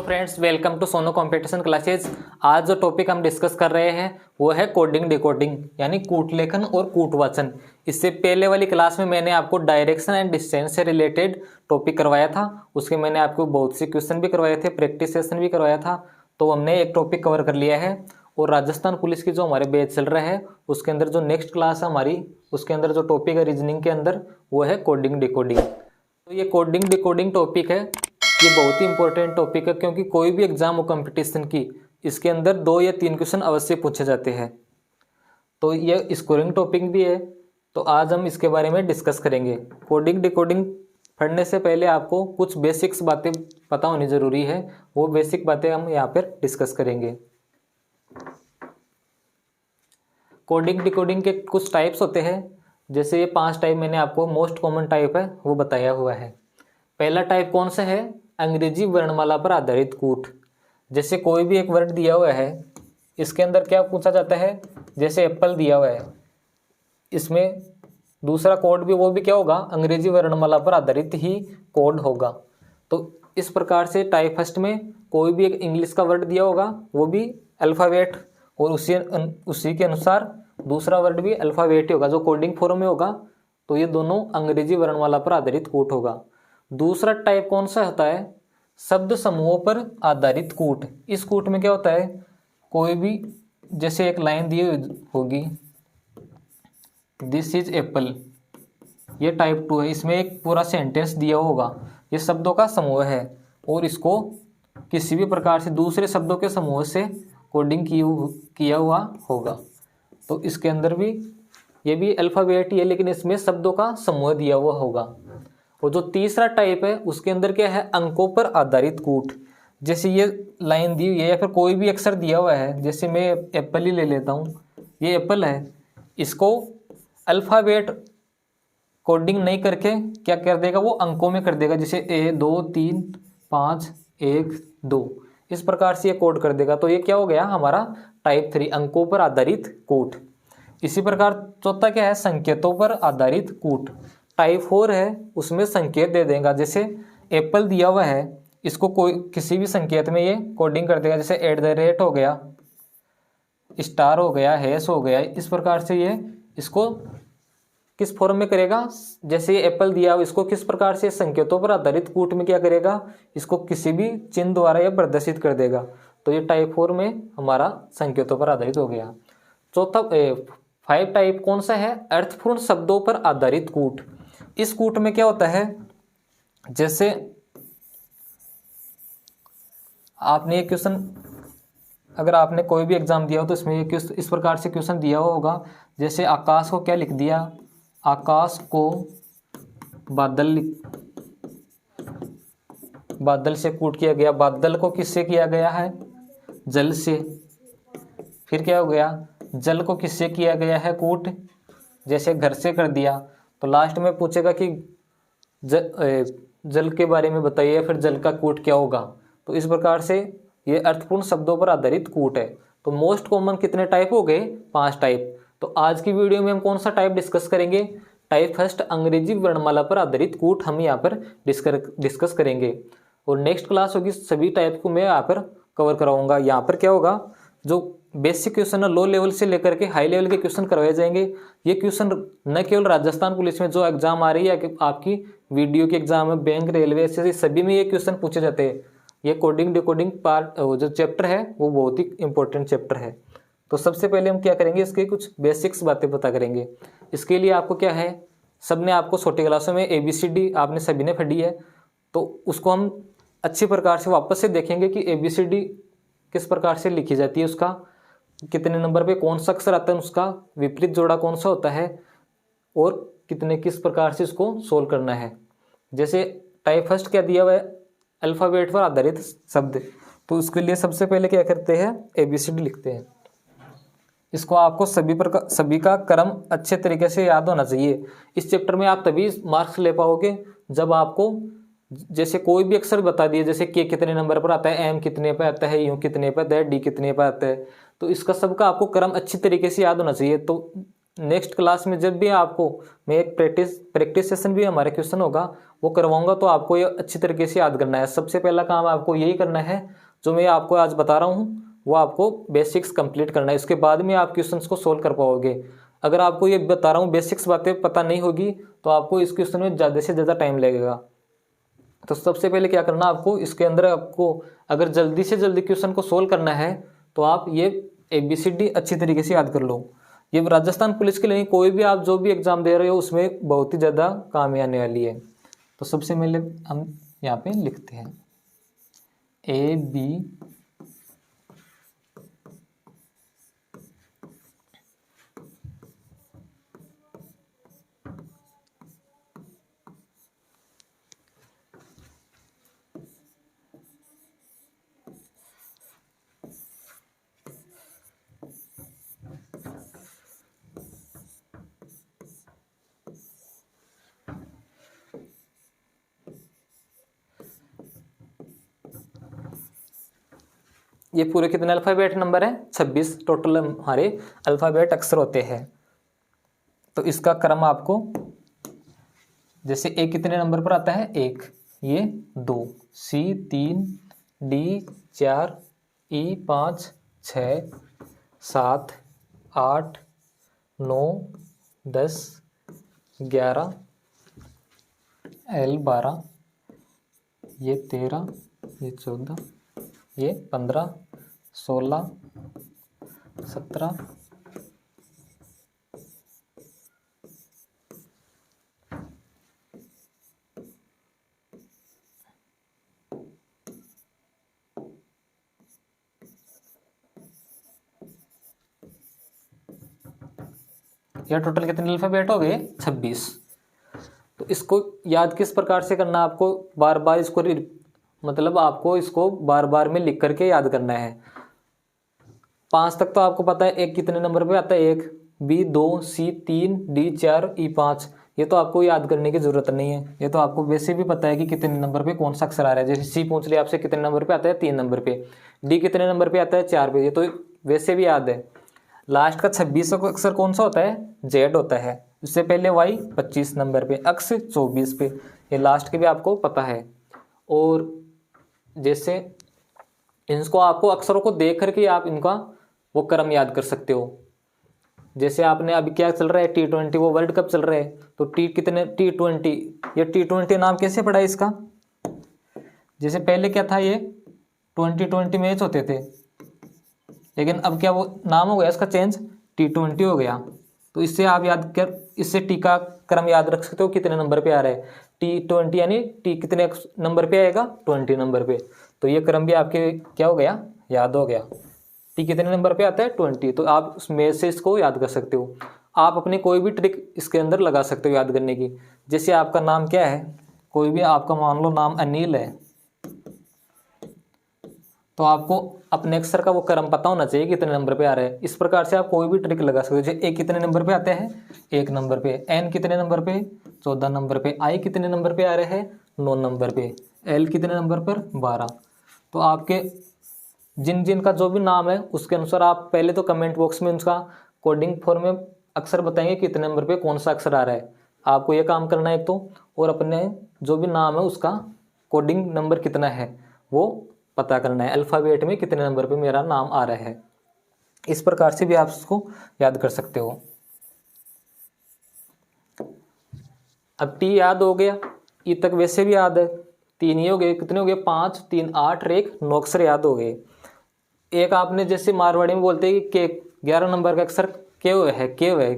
Friends, welcome to सोनो competition classes. आज जो टॉपिक हम डिस्कस कर रहे हैं वो है कोडिंग डिकोडिंग, यानी कूट लेखन और कूट वाचन। इससे पहले वाली क्लास में मैंने आपको डायरेक्शन एंड डिस्टेंस से रिलेटेड टॉपिक करवाया था। उसके मैंने आपको बहुत से क्वेश्चन भी करवाए थे, प्रैक्टिस सेशन भी करवाया था। तो हमने एक टॉपिक कवर कर लिया है। और राजस्थान पुलिस की जो हमारे बैच चल रहा है उसके अंदर जो नेक्स्ट क्लास है हमारी, उसके अंदर जो टॉपिक है रीजनिंग के अंदर, वो है कोडिंग डिकोडिंग। तो ये कोडिंग डिकोडिंग टॉपिक है, ये बहुत ही इंपॉर्टेंट टॉपिक है, क्योंकि कोई भी एग्जाम हो कंपटीशन की, इसके अंदर 2 या 3 क्वेश्चन अवश्य पूछे जाते हैं। तो ये स्कोरिंग टॉपिक भी है। तो आज हम इसके बारे में डिस्कस करेंगे। कोडिंग डिकोडिंग पढ़ने से पहले आपको कुछ बेसिक्स बातें पता होनी ज़रूरी है, वो बेसिक बातें हम यहाँ पर डिस्कस करेंगे। कोडिंग डिकोडिंग के कुछ टाइप्स होते हैं, जैसे ये 5 टाइप मैंने आपको मोस्ट कॉमन टाइप है वो बताया हुआ है। पहला टाइप कौन सा है? अंग्रेजी वर्णमाला पर आधारित कूट। जैसे कोई भी एक वर्ड दिया हुआ है, इसके अंदर क्या पूछा जाता है, जैसे एप्पल दिया हुआ है, इसमें दूसरा कोड भी, वो भी क्या होगा, अंग्रेजी वर्णमाला पर आधारित ही कोड होगा। तो इस प्रकार से टाइप फर्स्ट में कोई भी एक इंग्लिश का वर्ड दिया होगा, वो भी अल्फ़ाबेट, और उसी के अनुसार दूसरा वर्ड भी अल्फ़ाबेट ही होगा जो कोडिंग फॉर्म में होगा। तो ये दोनों अंग्रेजी वर्णमाला पर आधारित कूट होगा। दूसरा टाइप कौन सा होता है? शब्द समूहों पर आधारित कूट। इस कूट में क्या होता है, कोई भी जैसे एक लाइन दी होगी, दिस इज एप्पल, ये टाइप 2 है। इसमें एक पूरा सेंटेंस दिया होगा, ये शब्दों का समूह है, और इसको किसी भी प्रकार से दूसरे शब्दों के समूह से कोडिंग किया हुआ होगा। तो इसके अंदर भी ये भी अल्फ़ाबेट ही है, लेकिन इसमें शब्दों का समूह दिया हुआ होगा। और जो तीसरा टाइप है उसके अंदर क्या है, अंकों पर आधारित कूट। जैसे ये लाइन दी हुई है या फिर कोई भी अक्षर दिया हुआ है, जैसे मैं एप्पल ही ले लेता हूँ, ये एप्पल है, इसको अल्फ़ाबेट कोडिंग नहीं करके क्या कर देगा, वो अंकों में कर देगा। जैसे 1 2 3 5 1 2, इस प्रकार से ये कोड कर देगा। तो ये क्या हो गया हमारा टाइप 3, अंकों पर आधारित कूट। इसी प्रकार चौथा क्या है, संकेतों पर आधारित कूट। टाइप 4 है, उसमें संकेत दे देगा। जैसे एप्पल दिया हुआ है, इसको कोई किसी भी संकेत में ये कोडिंग कर देगा। जैसे @ हो गया, स्टार हो गया, हैश हो गया। इस प्रकार से ये इसको किस फॉर्म में करेगा, जैसे ये एप्पल दिया, इसको किस प्रकार से संकेतों पर आधारित कूट में क्या करेगा, इसको किसी भी चिन्ह द्वारा यह प्रदर्शित कर देगा। तो ये टाइप 4 में हमारा संकेतों पर आधारित हो गया। चौथा 5 टाइप कौन सा है, अर्थपूर्ण शब्दों पर आधारित कूट। इस कूट में क्या होता है, जैसे आपने ये क्वेश्चन, अगर आपने कोई भी एग्जाम दिया हो तो इसमें ये इस प्रकार से क्वेश्चन दिया हुआ होगा। जैसे आकाश को क्या लिख दिया, आकाश को बादल से कूट किया गया। बादल को किससे किया गया है, जल से। फिर क्या हो गया, जल को किससे किया गया है कूट, जैसे घर से कर दिया। तो लास्ट में पूछेगा कि जल के बारे में बताइए, फिर जल का कूट क्या होगा। तो इस प्रकार से ये अर्थपूर्ण शब्दों पर आधारित कूट है। तो मोस्ट कॉमन कितने टाइप हो गए, 5 टाइप। तो आज की वीडियो में हम कौन सा टाइप डिस्कस करेंगे, टाइप फर्स्ट, अंग्रेजी वर्णमाला पर आधारित कूट हम यहाँ पर डिस्कस करेंगे। और नेक्स्ट क्लास होगी, सभी टाइप को मैं यहाँ पर कवर कराऊंगा। यहाँ पर क्या होगा, जो बेसिक क्वेश्चन है लो लेवल से लेकर के हाई लेवल के क्वेश्चन करवाए जाएंगे। ये क्वेश्चन न केवल राजस्थान पुलिस में जो एग्जाम आ रही है, आपकी वीडियो के एग्जाम है, बैंक, रेलवे, से सभी में ये क्वेश्चन पूछे जाते हैं। ये कोडिंग डिकोडिंग पार्ट जो चैप्टर है वो बहुत ही इंपॉर्टेंट चैप्टर है। तो सबसे पहले हम क्या करेंगे, इसकी कुछ बेसिक्स बातें पता करेंगे। इसके लिए आपको क्या है, सबने आपको छोटी क्लासों में ABCD आपने सभी ने पढ़ी है, तो उसको हम अच्छी प्रकार से वापस से देखेंगे कि ABCD किस प्रकार से लिखी जाती है, उसका कितने नंबर पे कौन सा अक्षर आता है, उसका विपरीत जोड़ा कौन सा होता है, और किस प्रकार से इसको सोल्व करना है। जैसे टाइप फर्स्ट क्या दिया हुआ है, अल्फ़ाबेट पर आधारित शब्द। तो उसके लिए सबसे पहले क्या करते हैं, ABCD लिखते हैं। इसको आपको सभी का क्रम अच्छे तरीके से याद होना चाहिए। इस चैप्टर में आप तभी मार्क्स ले पाओगे जब आपको जैसे कोई भी अक्षर बता दिए, जैसे के कितने नंबर पर आता है, M कितने पर आता है, U कितने पर आता है, D कितने पर आता है। तो इसका सबका आपको क्रम अच्छी तरीके से याद होना चाहिए। तो नेक्स्ट क्लास में जब भी आपको मैं एक प्रैक्टिस सेशन भी हमारे क्वेश्चन होगा वो करवाऊंगा, तो आपको ये अच्छी तरीके से याद करना है। सबसे पहला काम आपको यही करना है जो मैं आपको आज बता रहा हूँ, वो आपको बेसिक्स कंप्लीट करना है। उसके बाद में आप क्वेश्चंस को सोल्व कर पाओगे। अगर आपको ये बता रहा हूँ बेसिक्स बातें पता नहीं होगी तो आपको इस क्वेश्चन में ज़्यादा से ज़्यादा टाइम लगेगा। तो सबसे पहले क्या करना आपको, इसके अंदर आपको अगर जल्दी से जल्दी क्वेश्चन को सोल्व करना है तो आप ये ABCD अच्छी तरीके से याद कर लो। ये राजस्थान पुलिस के लिए कोई भी आप जो भी एग्जाम दे रहे हो उसमें बहुत ही ज़्यादा काम आने वाली है। तो सबसे पहले हम यहाँ पे लिखते हैं AB ये पूरे कितने अल्फ़ाबेट नंबर है? 26 टोटल हमारे अल्फ़ाबेट अक्षर होते हैं। तो इसका क्रम आपको, जैसे ए कितने नंबर पर आता है? 1, ये 2, C 3, D 4, E 5, 6, 7, 8, 9, 10, 11, L 12, ये 13, ये 14, ये 15, 16, 17, यह टोटल कितने अल्फ़ाबेट हो गए? 26। तो इसको याद किस प्रकार से करना, आपको बार बार इसको मतलब आपको इसको बार बार में लिख करके याद करना है। 5 तक तो आपको पता है, एक कितने नंबर पे आता है? 1, B 2, C 3, D 4, E 5। ये तो आपको याद करने की जरूरत नहीं है, ये तो आपको वैसे भी पता है कि कितने नंबर पे कौन सा अक्षर आ रहा है। जैसे C पूछ लिया आपसे कितने नंबर पे आता है? 3 नंबर पे। D कितने नंबर पे आता है? 4 पे। ये तो वैसे भी याद है। लास्ट का 26 का अक्षर कौन सा होता है? Z होता है। उससे पहले Y 25 नंबर पे, अक्ष 24 पे। ये लास्ट के भी आपको पता है। और जैसे इनको आपको अक्षरों को देख करके आप इनका वो क्रम याद कर सकते हो। जैसे आपने अभी क्या चल रहा है? T20, वो वर्ल्ड कप चल रहा है, तो T20, ये T20 नाम कैसे पड़ा है इसका? जैसे पहले क्या था? ये 2020 मैच होते थे, लेकिन अब क्या वो नाम हो गया इसका चेंज, T20 हो गया। तो इससे आप याद कर, इससे टी का क्रम याद रख सकते हो कितने नंबर पे आ रहा है। T20 यानी टी कितने नंबर पे आएगा? 20 नंबर पे। तो ये क्रम भी आपके क्या हो गया? याद हो गया। टी कितने नंबर पे आता है? 20। तो आप उसमें से इसको याद कर सकते हो। आप अपनी कोई भी ट्रिक इसके अंदर लगा सकते हो याद करने की। जैसे आपका नाम क्या है? कोई भी आपका मान लो नाम अनिल है, तो आपको अपने अक्षर का वो क्रम पता होना चाहिए कितने नंबर पे आ रहा है। इस प्रकार से आप कोई भी ट्रिक लगा सकते हो। जैसे ए कितने नंबर पे आते हैं? 1 नंबर पे। एन कितने नंबर पे? 14 नंबर पे। आई कितने नंबर पे आ रहे हैं? 9 नंबर पे। एल कितने नंबर पर? 12। तो आपके जिन जिन का जो भी नाम है उसके अनुसार आप पहले तो कमेंट बॉक्स में उसका कोडिंग फॉर्म में अक्षर बताएंगे कितने नंबर पे कौन सा अक्षर आ रहा है। आपको ये काम करना है एक तो, और अपने जो भी नाम है उसका कोडिंग नंबर कितना है वो पता करना है, अल्फ़ाबेट में कितने नंबर पे मेरा नाम आ रहा है। इस प्रकार से भी आप इसको याद कर सकते हो। अब टी याद हो गया, ई तक वैसे भी याद है। 3 ही हो गए, कितने हो गए? 5, 3, 8 और 1, 9 अक्षर याद हो गए। एक आपने जैसे मारवाड़ी में बोलते हैं कि के 11 नंबर का अक्षर केव है, केव है।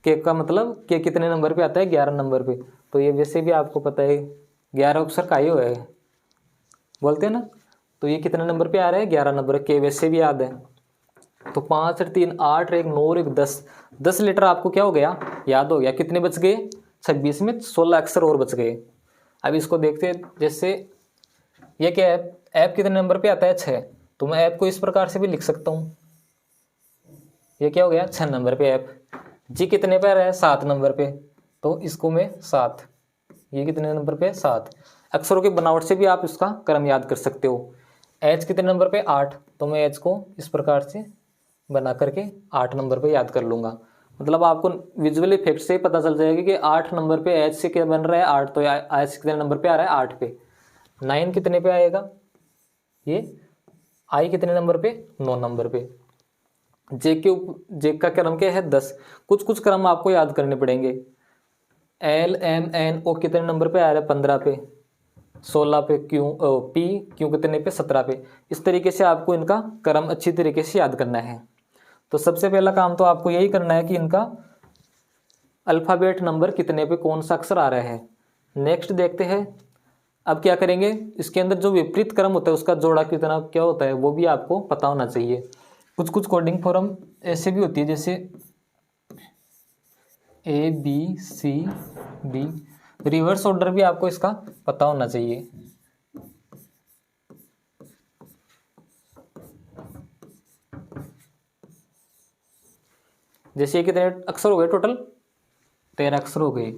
के का मतलब के कितने नंबर पे आता है? 11 नंबर पे। तो ये वैसे भी आपको पता है 11 अक्षर का ही है, बोलते हैं ना। तो ये कितने नंबर पे आ रहा है? 11 नंबर के, वैसे भी याद है। तो 5 और 3, 8 और 1, 9 और 1, 10। 10 लीटर आपको क्या हो गया? याद हो गया। कितने बच गए? 26 में 16 अक्षर और बच गए। अब इसको देखते हैं, जैसे ये क्या है? ऐप कितने नंबर पे आता है? 6। तो मैं ऐप को इस प्रकार से भी लिख सकता हूँ। ये क्या हो गया? 6 नंबर पे ऐप। जी कितने पे आ रहा है? 7 नंबर पे। तो इसको मैं 7, ये कितने नंबर पे? 7। अक्षरों की बनावट से भी आप इसका क्रम याद कर सकते हो। एच कितने नंबर पे? 8। तो मैं एच को इस प्रकार से बना करके 8 नंबर पे याद कर लूँगा। मतलब आपको विजुअल इफेक्ट से पता चल जाएगा कि 8 नंबर पे एच से क्या बन रहा है 8, तो एच कितने नंबर पे आ रहा है 8 पे। 9 कितने पे आएगा, ये आई कितने नंबर पे 9 नंबर पे। जे का क्रम क्या है 10। कुछ कुछ क्रम आपको याद करने पड़ेंगे। एल एम एन ओ कितने नंबर पे आ रहा है 15 पे, 16 पे, क्यू कितने पे 17 पे। इस तरीके से आपको इनका क्रम अच्छी तरीके से याद करना है। तो सबसे पहला काम तो आपको यही करना है कि इनका अल्फ़ाबेट नंबर कितने पे कौन सा अक्षर आ रहा है। नेक्स्ट देखते हैं, अब क्या करेंगे, इसके अंदर जो विपरीत क्रम होता है उसका जोड़ा कितना क्या होता है वो भी आपको पता होना चाहिए। कुछ कुछ कोडिंग फॉर्म ऐसे भी होती है जैसे A B C D, reverse order भी आपको इसका पता होना चाहिए। जैसे ये कितने अक्षर हो गए टोटल, 13 अक्षर हो गए।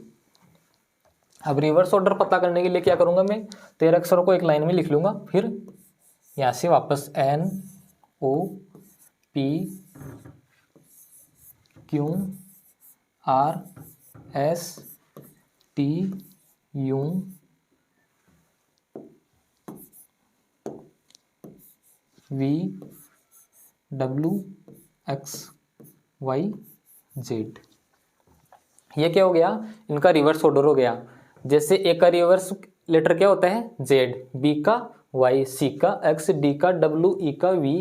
अब रिवर्स ऑर्डर पता करने के लिए क्या करूंगा मैं, 13 अक्षरों को एक लाइन में लिख लूंगा, फिर यहाँ से वापस N O P Q R S T U V W X Y Z. ये क्या हो गया, इनका रिवर्स ऑर्डर हो गया। जैसे ए का रिवर्स लेटर क्या होता है जेड, बी का वाई, सी का एक्स, डी का डब्ल्यू, ई का वी।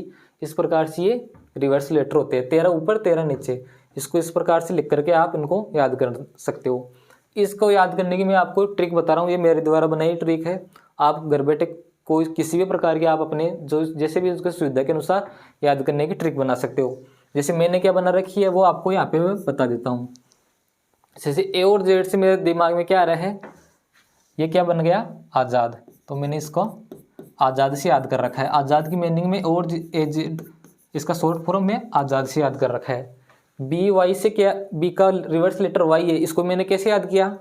इस प्रकार से ये रिवर्स लेटर होते हैं, 13 ऊपर 13 नीचे। इसको इस प्रकार से लिख करके आप इनको याद कर सकते हो। इसको याद करने की मैं आपको ट्रिक बता रहा हूँ, ये मेरे द्वारा बनाई ट्रिक है। आप घर बैठे कोई किसी भी प्रकार की आप अपने जो जैसे भी उसकी सुविधा के अनुसार याद करने की ट्रिक बना सकते हो। जैसे मैंने क्या बना रखी है वो आपको यहाँ पे मैं बता देता हूँ। जैसे ए और जेड से मेरे दिमाग में क्या आ रहा है, ये क्या बन गया आज़ाद, तो मैंने इसको आज़ाद से याद कर रखा है। आज़ाद की मीनिंग में और ए जेड, इसका शॉर्ट फॉर्म में आज़ाद से याद कर रखा है। बी वाई से क्या, बी का रिवर्स लेटर वाई है, इसको मैंने कैसे याद किया,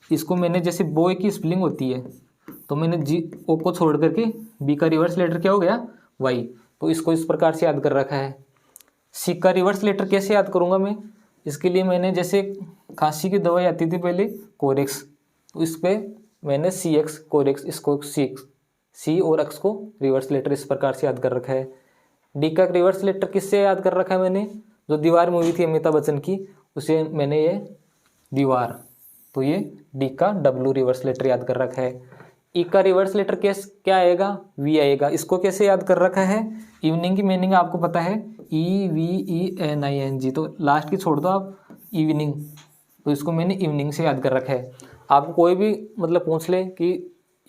इसको मैंने जैसे बॉय की स्पेलिंग होती है तो मैंने जी ओ को छोड़ करके बी का रिवर्स लेटर क्या हो गया वाई, तो इसको इस प्रकार से याद कर रखा है। सी का रिवर्स लेटर कैसे याद करूँगा मैं, इसके लिए मैंने जैसे खांसी की दवाई आती थी पहले कोरेक्स, तो इस पर मैंने सी एक्स कोरेक्स, इसको सी और एक्स को रिवर्स लेटर इस प्रकार से याद कर रखा है। डी का रिवर्स लेटर किससे याद कर रखा है मैंने, जो दीवार मूवी थी अमिताभ बच्चन की, उसे मैंने ये दीवार, तो ये डी का डब्ल्यू रिवर्स लेटर याद कर रखा है। ई का रिवर्स लेटर क्या आएगा वी आएगा, इसको कैसे याद कर रखा है, इवनिंग की मीनिंग आपको पता है E V E N I N G, तो लास्ट की छोड़ दो आप इवनिंग, तो इसको मैंने इवनिंग से याद कर रखा है। आपको कोई भी मतलब पूछ ले कि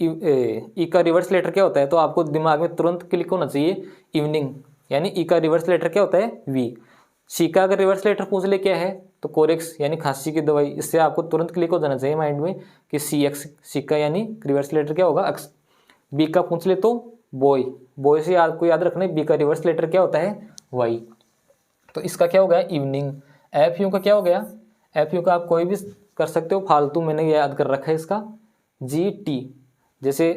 ई का रिवर्स लेटर क्या होता है तो आपको दिमाग में तुरंत क्लिक होना चाहिए इवनिंग, यानी ई का रिवर्स लेटर क्या होता है वी। सी का अगर रिवर्स लेटर पूछ ले क्या है तो कोरेक्स यानी खांसी की दवाई, इससे आपको तुरंत क्लिक हो जाना चाहिए माइंड में कि सी एक्स, सी का यानी रिवर्स लेटर क्या होगा एक्स। बी का पूछ ले तो बॉय, बॉय से आपको याद रखना है बी का रिवर्स लेटर क्या होता है वाई, तो इसका क्या हो गया इवनिंग। एफ यू का क्या हो गया, एफ यू का आप कोई भी कर सकते हो फालतू, मैंने याद कर रखा है इसका जी टी। जैसे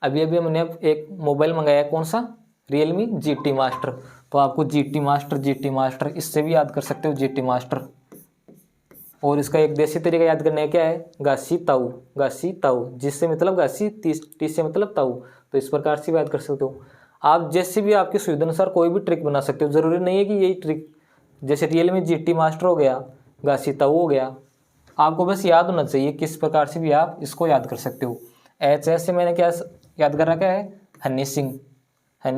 अभी अभी मैंने एक मोबाइल मंगाया, कौन सा रियलमी जी टी मास्टर, तो आपको जी टी मास्टर इससे भी याद कर सकते हो जी टी मास्टर। और इसका एक देसी तरीका याद करने का क्या है गासी ताऊ, जिससे मतलब गासी, टी से मतलब ताऊ, तो इस प्रकार से भी याद कर सकते हो। आप जैसे भी आपकी सुविधा अनुसार कोई भी ट्रिक बना सकते हो, ज़रूरी नहीं है कि यही ट्रिक, जैसे रियलमी जी टी मास्टर हो गया, गासी ताऊ हो गया, आपको बस याद होना चाहिए किस प्रकार से भी आप इसको याद कर सकते हो। एच एस से मैंने क्या याद कर रखा है हनी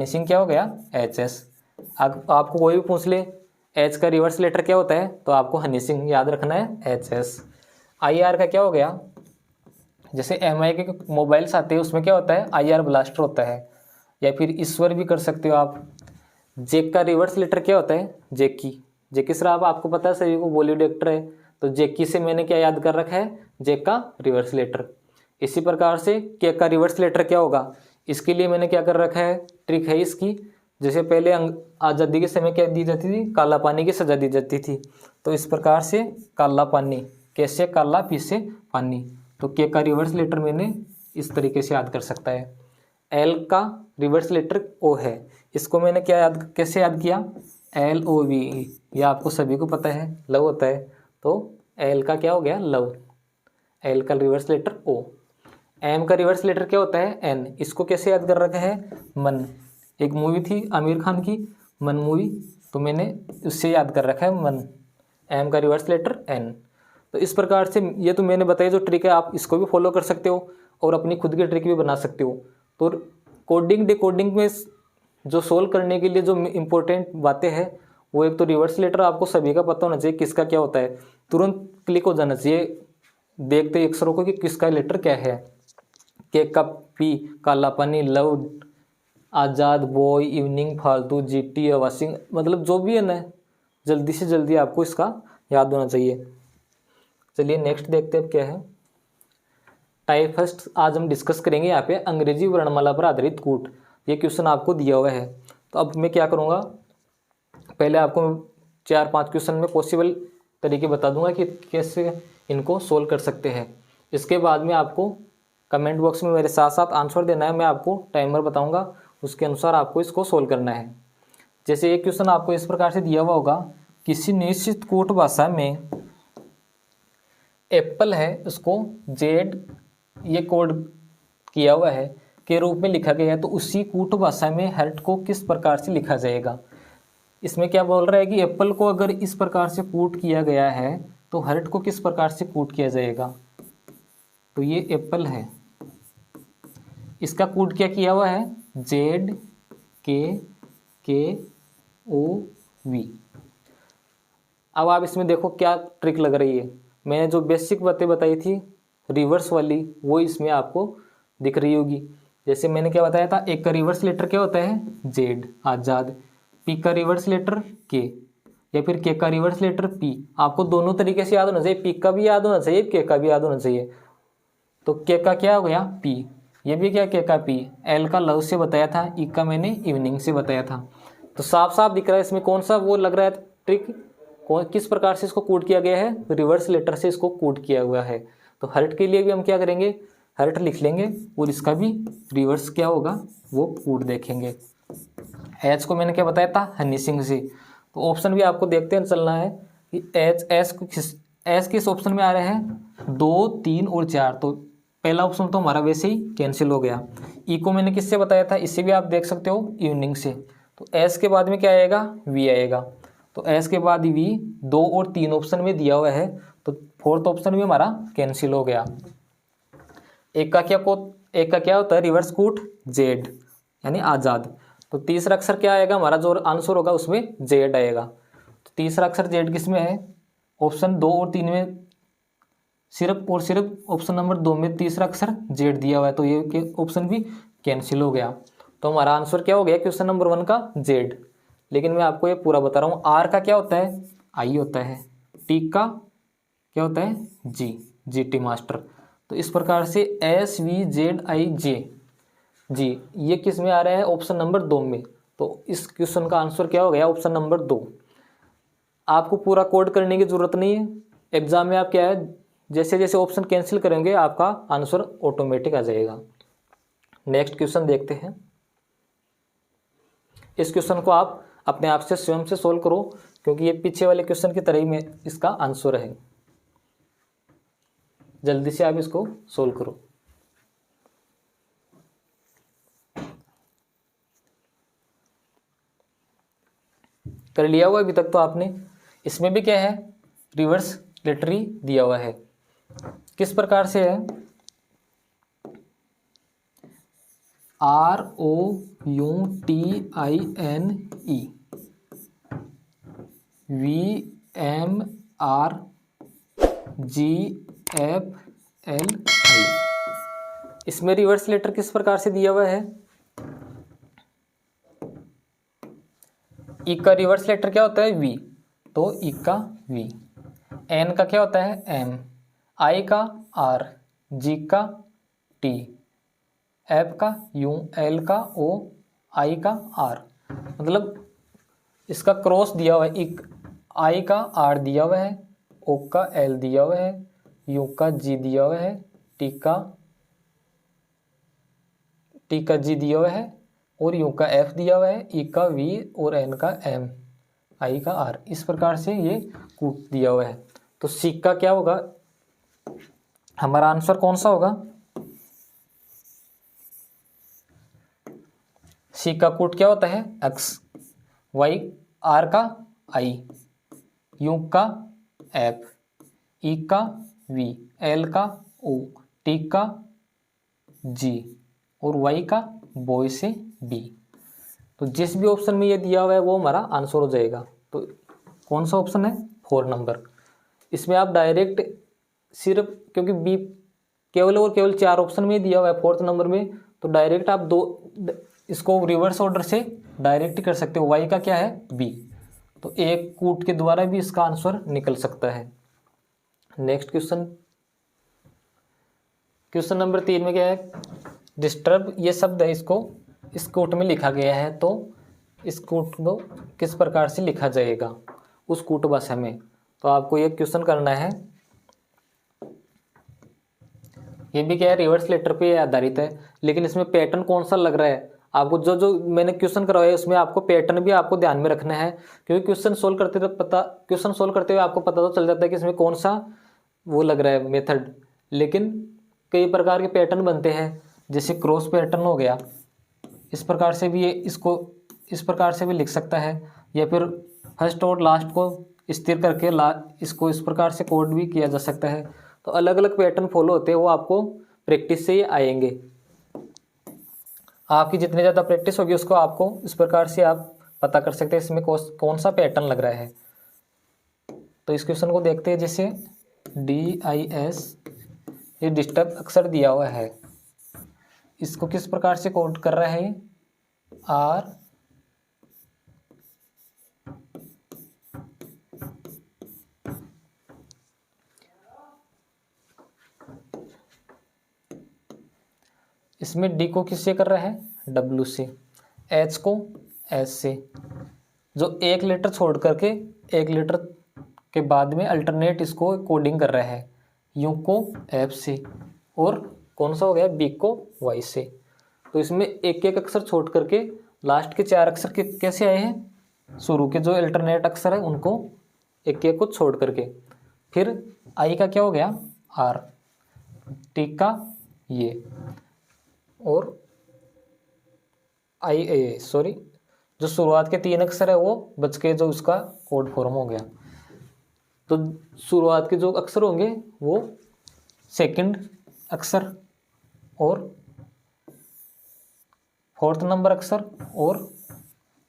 सिंह क्या हो गया एच एस। आपको कोई भी पूछ ले एच का रिवर्स लेटर क्या होता है तो आपको हनी सिंह याद रखना है एच एस। आई आर का क्या हो गया, जैसे एम आई के मोबाइल्स आते हैं उसमें क्या होता है आई आर ब्लास्टर होता है, या फिर ईश्वर भी कर सकते हो आप। जेक का रिवर्स लेटर क्या होता है जेकी श्रॉफ, आपको पता है सभी को बॉलीवुड एक्टर है, तो जेकी से मैंने क्या याद कर रखा है जेक का रिवर्स लेटर। इसी प्रकार से के का रिवर्स लेटर क्या होगा, इसके लिए मैंने क्या कर रखा है ट्रिक है इसकी। जैसे पहले आज़ादी के समय क्या दी जाती थी, काला पानी की सजा दी जाती थी, तो इस प्रकार से काला पानी, कैसे काला पी से पानी, तो के का रिवर्स लेटर मैंने इस तरीके से याद कर सकता है। एल का रिवर्स लेटर ओ है, इसको मैंने क्या कैसे याद किया, LOV, ये आपको सभी को पता है लव होता है, तो L का क्या हो गया लव, L का रिवर्स लेटर O। M का रिवर्स लेटर क्या होता है N, इसको कैसे याद कर रखा है मन, एक मूवी थी आमिर खान की मन मूवी, तो मैंने उससे याद कर रखा है मन। M का रिवर्स लेटर N। तो इस प्रकार से ये तो मैंने बताया जो ट्रिक है, आप इसको भी फॉलो कर सकते हो और अपनी खुद की ट्रिक भी बना सकते हो। तो कोडिंग डिकोडिंग में जो सोल्व करने के लिए जो इम्पोर्टेंट बातें हैं वो एक तो रिवर्स लेटर आपको सभी का पता होना चाहिए किसका क्या होता है, तुरंत क्लिक हो जाना चाहिए देखते अक्षरों को कि किसका लेटर क्या है। केक का पी, काला पानी, लव, आज़ाद, बॉय, इवनिंग, फालतू, जीटी, वाशिंग, मतलब जो भी है ना जल्दी से जल्दी आपको इसका याद होना चाहिए। चलिए नेक्स्ट देखते हैं अब क्या है। टाइप फर्स्ट आज हम डिस्कस करेंगे यहाँ पे अंग्रेजी वर्णमाला पर आधारित कूट। ये क्वेश्चन आपको दिया हुआ है, तो अब मैं क्या करूँगा, पहले आपको 4-5 क्वेश्चन में पॉसिबल तरीके बता दूंगा कि कैसे इनको सोल्व कर सकते हैं। इसके बाद में आपको कमेंट बॉक्स में मेरे साथ साथ आंसर देना है, मैं आपको टाइमर बताऊंगा, उसके अनुसार आपको इसको सोल्व करना है। जैसे एक क्वेश्चन आपको इस प्रकार से दिया हुआ होगा, किसी निश्चित कूट भाषा में एप्पल है उसको जेड, ये कोड किया हुआ है, के रूप में लिखा गया है, तो उसी कूट भाषा में हर्ट को किस प्रकार से लिखा जाएगा। इसमें क्या बोल रहा है कि एप्पल को अगर इस प्रकार से कूट किया गया है तो हर्ट को किस प्रकार से कूट किया जाएगा। तो ये एप्पल है, इसका कूट क्या किया हुआ है ZKKOV। अब आप इसमें देखो क्या ट्रिक लग रही है, मैंने जो बेसिक बातें बताई थी रिवर्स वाली वो इसमें आपको दिख रही होगी। जैसे मैंने क्या बताया था, एक का रिवर्स लेटर क्या होता है जेड आज़ाद, पी का रिवर्स लेटर के, या फिर के का रिवर्स लेटर पी। आपको दोनों तरीके से याद होना चाहिए, पी का भी याद होना चाहिए, के का भी याद होना चाहिए। तो के का क्या हो गया पी, ये भी क्या के का पी, एल का लव से बताया था, ई का मैंने इवनिंग से बताया था। तो साफ साफ दिख रहा है इसमें कौन सा वो लग रहा है ट्रिक, कौन किस प्रकार से इसको कूट किया गया है, रिवर्स लेटर से इसको कूट किया हुआ है। तो हर्ट के लिए भी हम क्या करेंगे, हर्ट लिख लेंगे और इसका भी रिवर्स क्या होगा वो कूट देखेंगे। एच को मैंने क्या बताया था हनी सिंह से। तो ऑप्शन भी आपको देखते हैं चलना है कि एस किस ऑप्शन में आ रहे हैं 2, 3 और 4। तो पहला ऑप्शन तो हमारा वैसे ही कैंसिल हो गया। ई को मैंने किससे बताया था, इससे भी आप देख सकते हो इवनिंग से। तो एस के बाद में क्या आएगा वी आएगा। तो एस के बाद वी 2 और 3 ऑप्शन में दिया हुआ है, तो फोर्थ ऑप्शन भी हमारा कैंसिल हो गया। एक का क्या होता है रिवर्स कूट जेड यानी आज़ाद। तो तीसरा अक्षर क्या आएगा हमारा, जो आंसर होगा उसमें जेड आएगा। तो तीसरा अक्षर जेड किस में है, ऑप्शन 2 और 3 में सिर्फ और सिर्फ ऑप्शन नंबर 2 में तीसरा अक्षर जेड दिया हुआ है, तो ये ऑप्शन भी कैंसिल हो गया। तो हमारा आंसर क्या हो गया क्वेश्चन नंबर 1 का जेड। लेकिन मैं आपको ये पूरा बता रहा हूँ, आर का क्या होता है आई होता है, टी का क्या होता है जी टी मास्टर। तो इस प्रकार से SVZIJ जी ये किस में आ रहा है ऑप्शन नंबर 2 में। तो इस क्वेश्चन का आंसर क्या हो गया ऑप्शन नंबर 2। आपको पूरा कोड करने की जरूरत नहीं है, एग्जाम में आप क्या है जैसे जैसे ऑप्शन कैंसिल करेंगे आपका आंसर ऑटोमेटिक आ जाएगा। नेक्स्ट क्वेश्चन देखते हैं। इस क्वेश्चन को आप अपने आप से स्वयं से सोल्व करो, क्योंकि ये पीछे वाले क्वेश्चन की तरह ही में इसका आंसर है। जल्दी से आप इसको सोल्व करो। कर लिया हुआ अभी तक तो आपने। इसमें भी क्या है रिवर्स लेटर ही दिया हुआ है, किस प्रकार से है ROUTINE VMRGFLI। इसमें रिवर्स लेटर किस प्रकार से दिया हुआ है, ई का रिवर्स लेटर क्या होता है वी, तो ई का वी, एन का क्या होता है एम, आई का आर, जी का टी, एफ का यू, एल का ओ, आई का आर। मतलब इसका क्रॉस दिया हुआ है, एक आई का आर दिया हुआ है, ओ का एल दिया हुआ है, यू का जी दिया हुआ है, टी का जी दिया हुआ है और यू का एफ दिया हुआ है, ई का वी और एन का एम। आई का आर, इस प्रकार से ये कूट दिया हुआ है। तो सी का क्या होगा, हमारा आंसर कौन सा होगा, सी का कूट क्या होता है एक्स, वाई आर का आई, यू का एफ, ई का वी, एल का ओ, टी का जी और वाई का बॉय से बी। तो जिस भी ऑप्शन में ये दिया हुआ है वो हमारा आंसर हो जाएगा। तो कौन सा ऑप्शन है 4 नंबर। इसमें आप डायरेक्ट सिर्फ, क्योंकि बी केवल और केवल 4 ऑप्शन में दिया हुआ है 4th नंबर में, तो डायरेक्ट आप इसको रिवर्स ऑर्डर से डायरेक्ट कर सकते हो। वाई का क्या है बी, तो एक कूट के द्वारा भी इसका आंसर निकल सकता है। नेक्स्ट क्वेश्चन नंबर 3 में क्या है, डिस्टर्ब ये शब्द है, इसको इस कूट में लिखा गया है, तो इस कूट को किस प्रकार से लिखा जाएगा उस कूट भाषा में। तो आपको ये क्वेश्चन करना है, ये भी क्या है रिवर्स लेटर पे आधारित है, लेकिन इसमें पैटर्न कौन सा लग रहा है आपको, जो जो मैंने क्वेश्चन करवाया है उसमें आपको पैटर्न भी आपको ध्यान में रखना है, क्योंकि क्वेश्चन सोल्व करते हुए आपको पता तो चल जाता है कि इसमें कौन सा वो लग रहा है मेथड, लेकिन कई प्रकार के पैटर्न बनते हैं, जैसे क्रॉस पैटर्न हो गया, इस प्रकार से भी ये इसको इस प्रकार से भी लिख सकता है, या फिर फर्स्ट और लास्ट को स्थिर करके इसको इस प्रकार से कोड भी किया जा सकता है। तो अलग अलग पैटर्न फॉलो होते हैं, वो आपको प्रैक्टिस से ही आएंगे। आपकी जितनी ज़्यादा प्रैक्टिस होगी उसको आपको इस प्रकार से आप पता कर सकते हैं इसमें कौन सा पैटर्न लग रहा है। तो इस क्वेश्चन को देखते हैं, जैसे DIS ये डिस्टर्ब अक्षर दिया हुआ है, इसको किस प्रकार से कोड कर रहा है R इसमें D को किससे कर रहा है W से, H को S से, जो एक लेटर छोड़ करके एक लेटर के बाद में अल्टरनेट इसको कोडिंग कर रहा है, U को F से, और कौन सा हो गया B को Y से। तो इसमें एक एक अक्षर छोड़ करके लास्ट के 4 अक्षर के कैसे आए हैं, शुरू के जो अल्टरनेट अक्षर है उनको एक एक को छोड़ करके। फिर I का क्या हो गया R, T का ये, और जो शुरुआत के 3 अक्षर है वो बच के जो उसका कोड फॉर्म हो गया। तो शुरुआत के जो अक्षर होंगे वो सेकंड अक्षर और 4th नंबर अक्षर और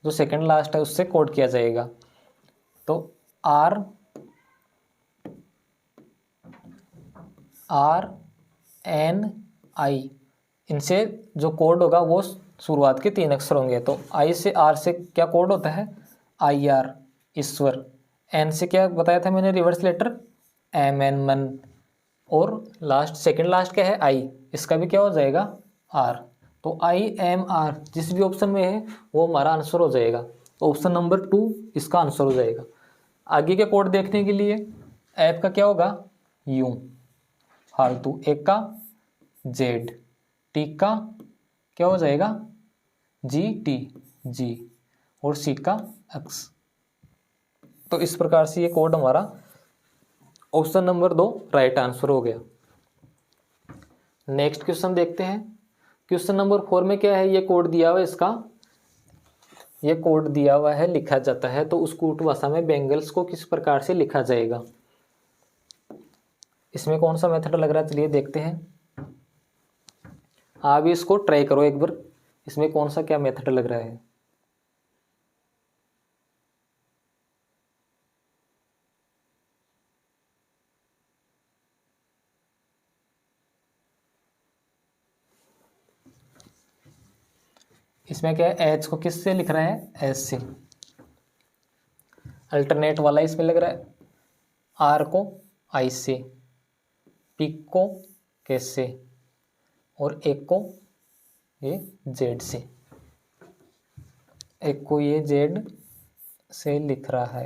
जो सेकंड लास्ट है उससे कोड किया जाएगा। तो RNI इनसे जो कोड होगा वो शुरुआत के 3 अक्षर होंगे। तो I से R से क्या कोड होता है IR ईश्वर, N से क्या बताया था मैंने रिवर्स लेटर MN मन, और सेकंड लास्ट क्या है I, इसका भी क्या हो जाएगा R। तो IMR जिस भी ऑप्शन में है वो हमारा आंसर हो जाएगा। तो ऑप्शन नंबर 2 इसका आंसर हो जाएगा। आगे के कोड देखने के लिए ऐप का क्या होगा U फालतू, एक का Z, टी का क्या हो जाएगा GT और C का X। तो इस प्रकार से ये कोड हमारा ऑप्शन नंबर 2 राइट आंसर हो गया। नेक्स्ट क्वेश्चन देखते हैं। क्वेश्चन नंबर 4 में क्या है, ये कोड दिया हुआ है, ये कोड दिया हुआ है लिखा जाता है, तो उस कूट भाषा में बेंगल्स को किस प्रकार से लिखा जाएगा। इसमें कौन सा मेथड लग रहा है चलिए देखते हैं। आप भी इसको ट्राई करो एक बार, इसमें कौन सा क्या मेथड लग रहा है। इसमें क्या है एच को किस से लिख रहा है एस से, अल्टरनेट वाला इसमें लग रहा है, आर को आई से, पी को कैस से, और एक को ये जेड से, एक को ये जेड से लिख रहा है।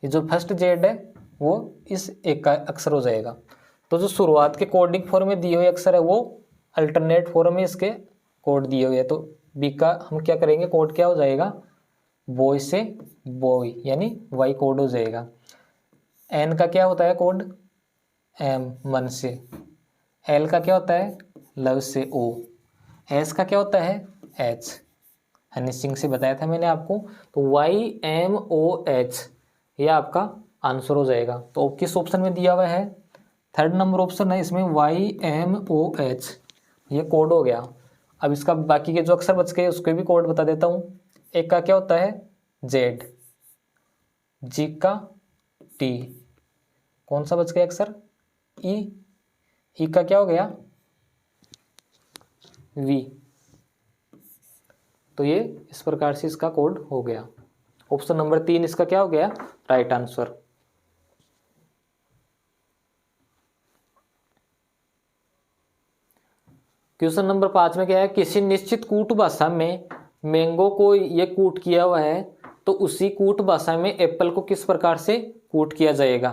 ये जो फर्स्ट जेड है वो इस एक का अक्षर हो जाएगा। तो जो शुरुआत के कोडिंग फॉर्म में दिए हुए अक्षर है वो अल्टरनेट फॉर्म में इसके कोड दिए हुए हैं। तो बी का हम क्या करेंगे, कोड क्या हो जाएगा, बॉय से बॉय यानी वाई कोड हो जाएगा। एन का क्या होता है कोड, एम मन से। एल का क्या होता है, लव से ओ। एस का क्या होता है, एच, हनी सिंह से बताया था मैंने आपको। तो वाई एम ओ एच ये आपका आंसर हो जाएगा। तो किस ऑप्शन में दिया हुआ है, थर्ड नंबर ऑप्शन है, इसमें वाई एम ओ एच ये कोड हो गया। अब इसका बाकी के जो अक्षर बच गए उसके भी कोड बता देता हूँ। एक का क्या होता है, जेड, जी का टी, कौन सा बच गया अक्षर, ई, ई का क्या हो गया, वी। तो ये इस प्रकार से इसका कोड हो गया। ऑप्शन नंबर 3 इसका क्या हो गया, राइट आंसर। क्वेश्चन नंबर 5 में क्या है, किसी निश्चित कूट भाषा में मैंगो को ये कूट किया हुआ है, तो उसी कूट भाषा में एप्पल को किस प्रकार से कूट किया जाएगा।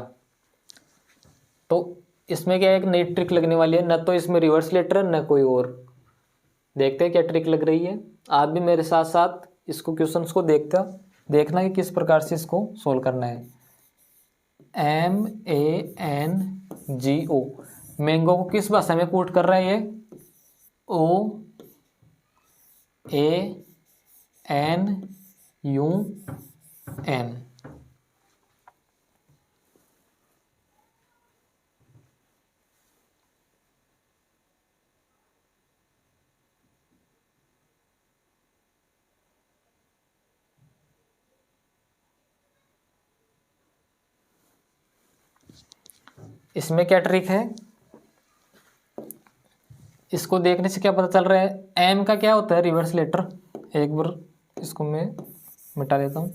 तो इसमें क्या है, एक नई ट्रिक लगने वाली है, न तो इसमें रिवर्स लेटर है न कोई और। देखते हैं क्या ट्रिक लग रही है। आप भी मेरे साथ साथ इसको क्वेश्चंस को देखना कि किस प्रकार से इसको सोल्व करना है। MANGO मैंगो को किस भाषा में कूट कर रहा है, ये OANUN। इसमें क्या ट्रिक है, इसको देखने से क्या पता चल रहा है, एम का क्या होता है, रिवर्स लेटर। एक बार इसको मैं मिटा देता हूँ।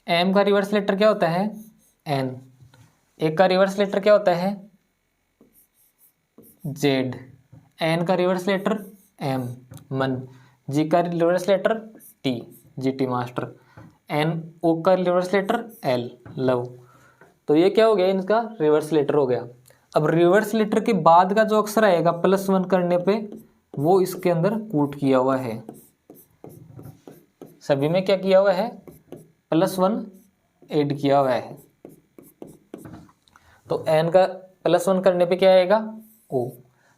एम का रिवर्स लेटर क्या होता है, एन। एक का रिवर्स लेटर क्या होता है, जेड। एन का रिवर्स लेटर एम, मन। जी का reverse letter T, GT master. N O का रिवर्स लेटर एल, लव। तो ये क्या हो गया, इनका रिवर्स लेटर हो गया। अब रिवर्स लेटर के बाद का जो अक्षर आएगा +1 करने पे, वो इसके अंदर कूट किया हुआ है। सभी में क्या किया हुआ है, +1 ऐड किया हुआ है। तो एन का +1 करने पे क्या आएगा, ओ।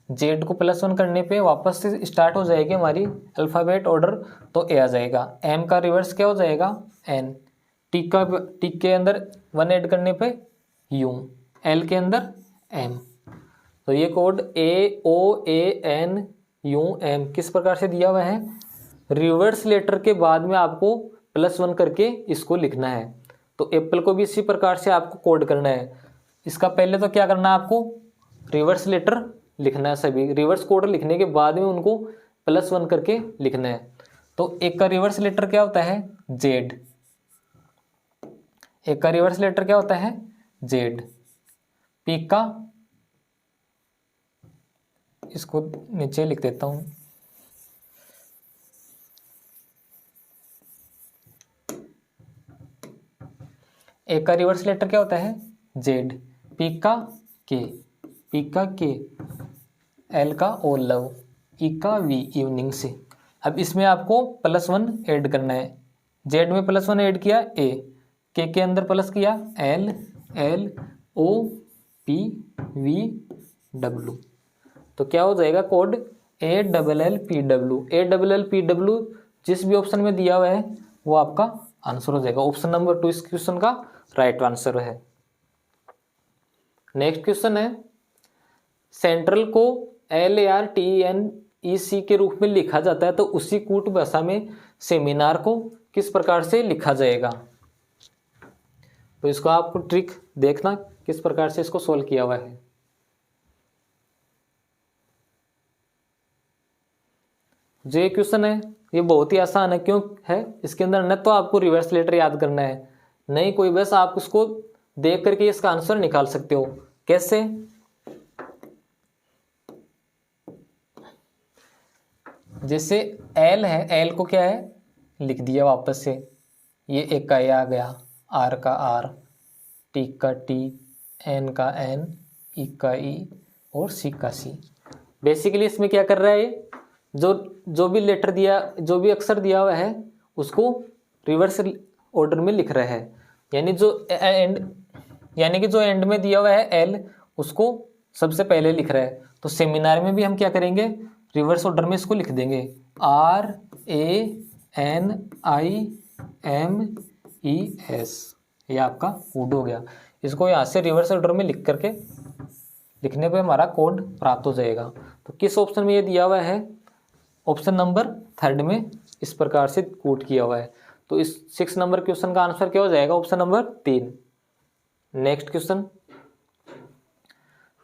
जेड को +1 करने पे वापस से स्टार्ट हो जाएगी हमारी अल्फ़ाबेट ऑर्डर, तो ए आ जाएगा। एम का रिवर्स क्या हो जाएगा, एन। टी के अंदर 1 ऐड करने पे यू, एल के अंदर एम। तो ये कोड AOANUM किस प्रकार से दिया हुआ है, रिवर्स लेटर के बाद में आपको +1 करके इसको लिखना है। तो एप्पल को भी इसी प्रकार से आपको कोड करना है। इसका पहले तो क्या करना है, आपको रिवर्स लेटर लिखना है। सभी रिवर्स कोड लिखने के बाद में उनको +1 करके लिखना है। तो एक का रिवर्स लेटर क्या होता है, जेड। एक का रिवर्स लेटर क्या होता है, जेड। पी का, इसको नीचे लिख देता हूं, एक का रिवर्स लेटर क्या होता है, जेड। पी का के, पी का के। एल का ओ, लव। ई का वी, इवनिंग से। अब इसमें आपको +1 ऐड करना है। जेड में +1 ऐड किया, ए। के अंदर प्लस किया, L, L O P V W. तो क्या हो जाएगा कोड, ALLPW। ALLPW जिस भी ऑप्शन में दिया हुआ है वो आपका आंसर हो जाएगा। ऑप्शन नंबर 2 इस क्वेश्चन का राइट आंसर है। नेक्स्ट क्वेश्चन है, सेंट्रल को LARTENEC के रूप में लिखा जाता है, तो उसी कूट भाषा में सेमिनार को किस प्रकार से लिखा जाएगा। तो इसको आपको ट्रिक देखना किस प्रकार से इसको सोल्व किया हुआ है। जो ये क्वेश्चन है ये बहुत ही आसान है। क्यों है, इसके अंदर न तो आपको रिवर्स लेटर याद करना है, नहीं कोई, बस आप उसको देख करके इसका आंसर निकाल सकते हो। कैसे, जैसे एल है, एल को क्या है, लिख दिया वापस से। ये एक का ए आ गया, आर का आर, टी का टी, एन का एन, ई का ई और सी का सी। बेसिकली इसमें क्या कर रहा है ये, जो भी लेटर दिया, जो भी अक्षर दिया हुआ है उसको रिवर्स ऑर्डर में लिख रहा है। यानी कि जो एंड में दिया हुआ है एल, उसको सबसे पहले लिख रहा है। तो सेमिनार में भी हम क्या करेंगे, रिवर्स ऑर्डर में इसको लिख देंगे, RANIMES, ये आपका कोड हो गया। इसको यहाँ से रिवर्स ऑर्डर में लिख करके लिखने पे हमारा कोड प्राप्त हो जाएगा। तो किस ऑप्शन में ये दिया हुआ है, ऑप्शन नंबर 3 में इस प्रकार से कोड किया हुआ है। तो इस 6 नंबर क्वेश्चन का आंसर क्या हो जाएगा, option number 3। Next question,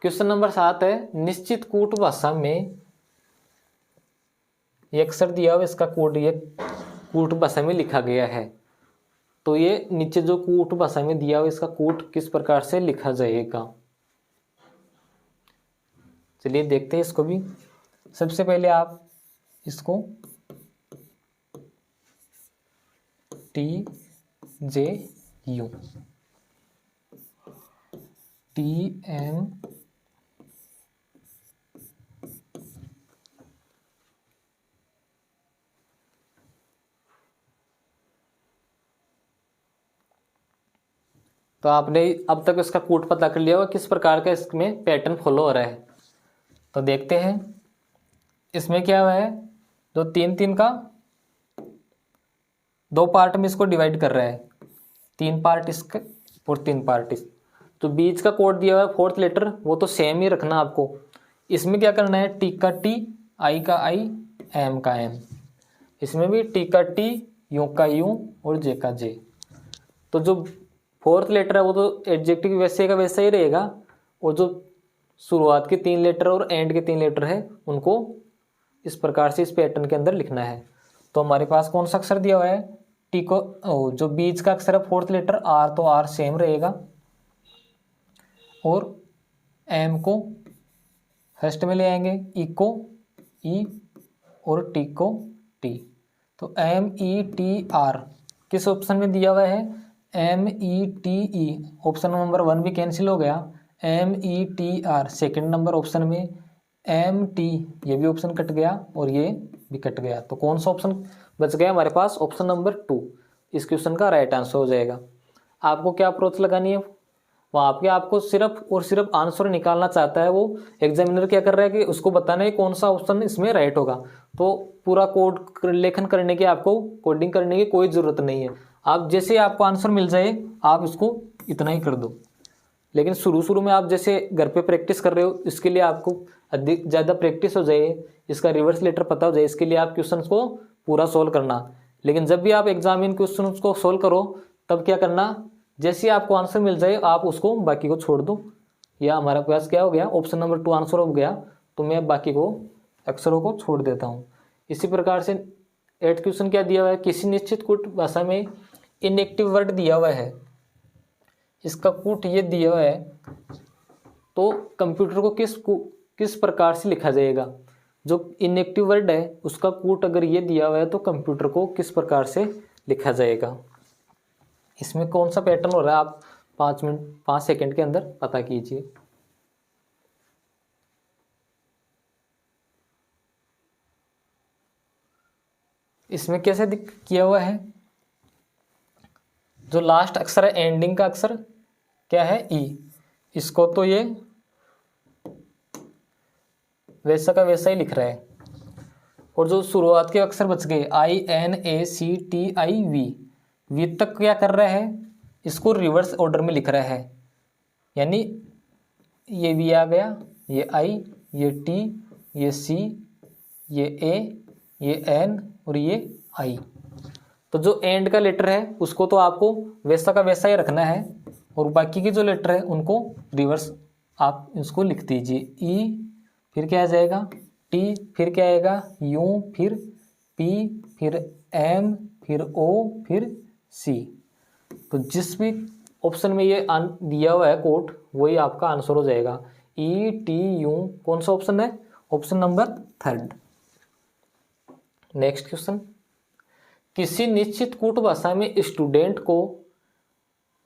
question number 7 है, निश्चित कूट भाषा में ये अक्षर दिया हुआ, इसका कोड ये कूट भाषा में लिखा गया है। तो ये नीचे जो कूट भाषा में दिया हुआ, इसका कोड किस प्रकार से लिखा जाएगा, चलिए देखते हैं इसको भी। सबसे पहले आप इसको TJU TM तो आपने अब तक इसका कोड पता कर लिया होगा, किस प्रकार का इसमें पैटर्न फॉलो हो रहा है। तो देखते हैं इसमें क्या हुआ है, जो 3-3 का 2 पार्ट में इसको डिवाइड कर रहा है, 3 पार्ट इसका और 3 पार्ट इस। तो बीच का कोड दिया हुआ है 4th लेटर, वो तो सेम ही रखना आपको। इसमें क्या करना है, टी का टी, आई का आई, एम का एम। इसमें भी टी का टी, यू का यू और जे का जे। तो जो 4th लेटर है वो तो एडजेक्टिव वैसे का वैसा ही रहेगा, और जो शुरुआत के 3 लेटर और एंड के 3 लेटर है उनको इस प्रकार से इस पैटर्न के अंदर लिखना है। तो हमारे पास कौन सा अक्षर दिया हुआ है, टी को, जो बीच का अक्षर है 4th लेटर आर, तो आर सेम रहेगा, और एम को फर्स्ट में ले आएंगे, ई को ई और टी को टी। तो METR किस ऑप्शन में दिया हुआ है, METE, ऑप्शन नंबर 1 भी कैंसिल हो गया। METR सेकंड नंबर ऑप्शन में, MT ये भी ऑप्शन कट गया और ये भी कट गया। तो कौन सा ऑप्शन बच गया हमारे पास, ऑप्शन नंबर 2 इस क्वेश्चन का राइट आंसर हो जाएगा। आपको क्या अप्रोच लगानी है, वहाँ पे आपको सिर्फ और सिर्फ आंसर निकालना चाहता है वो, एग्जामिनर क्या कर रहा है कि उसको बताना है कौन सा ऑप्शन इसमें राइट होगा। तो पूरा कोड लेखन करने की, आपको कोडिंग करने की कोई ज़रूरत नहीं है। आप जैसे आपको आंसर मिल जाए आप इसको इतना ही कर दो। लेकिन शुरू में आप जैसे घर पे प्रैक्टिस कर रहे हो, इसके लिए आपको अधिक ज़्यादा प्रैक्टिस हो जाए, इसका रिवर्स लेटर पता हो जाए, इसके लिए आप क्वेश्चन को पूरा सोल्व करना। लेकिन जब भी आप एग्जाम इन क्वेश्चन को सोल्व करो तब क्या करना, जैसे आपको आंसर मिल जाए आप उसको बाकी को छोड़ दो। या हमारा पास क्या हो गया, ऑप्शन नंबर 2 आंसर हो गया, तो मैं बाकी को अक्षरों को छोड़ देता हूँ। इसी प्रकार से 8th क्वेश्चन क्या दिया हुआ है, किसी निश्चित कूट भाषा में इनएक्टिव वर्ड दिया हुआ है, इसका कूट ये दिया हुआ है, तो कंप्यूटर को किस प्रकार से लिखा जाएगा। जो इनएक्टिव वर्ड है उसका कूट अगर ये दिया हुआ है तो कंप्यूटर को किस प्रकार से लिखा जाएगा। इसमें कौन सा पैटर्न हो रहा है आप 5 सेकंड के अंदर पता कीजिए। इसमें कैसे किया हुआ है, जो लास्ट अक्षर है एंडिंग का अक्षर क्या है, ई, इसको तो ये वैसा का वैसा ही लिख रहा है, और जो शुरुआत के अक्षर बच गए INACTIV, वी तक क्या कर रहा है, इसको रिवर्स ऑर्डर में लिख रहा है। यानी ये वी आ गया, ये आई, ये टी, ये सी, ये ए, ये एन और ये आई। तो जो एंड का लेटर है उसको तो आपको वैसा का वैसा ही रखना है, और बाकी के जो लेटर है उनको रिवर्स आप इसको लिख दीजिए। ई फिर क्या आ जाएगा, टी फिर क्या आएगा, यू फिर पी फिर एम फिर ओ फिर सी। तो जिस भी ऑप्शन में ये दिया हुआ है कोड वही आपका आंसर हो जाएगा। ETU कौन सा ऑप्शन है, ऑप्शन नंबर 3। नेक्स्ट क्वेश्चन, किसी निश्चित कूट भाषा में स्टूडेंट को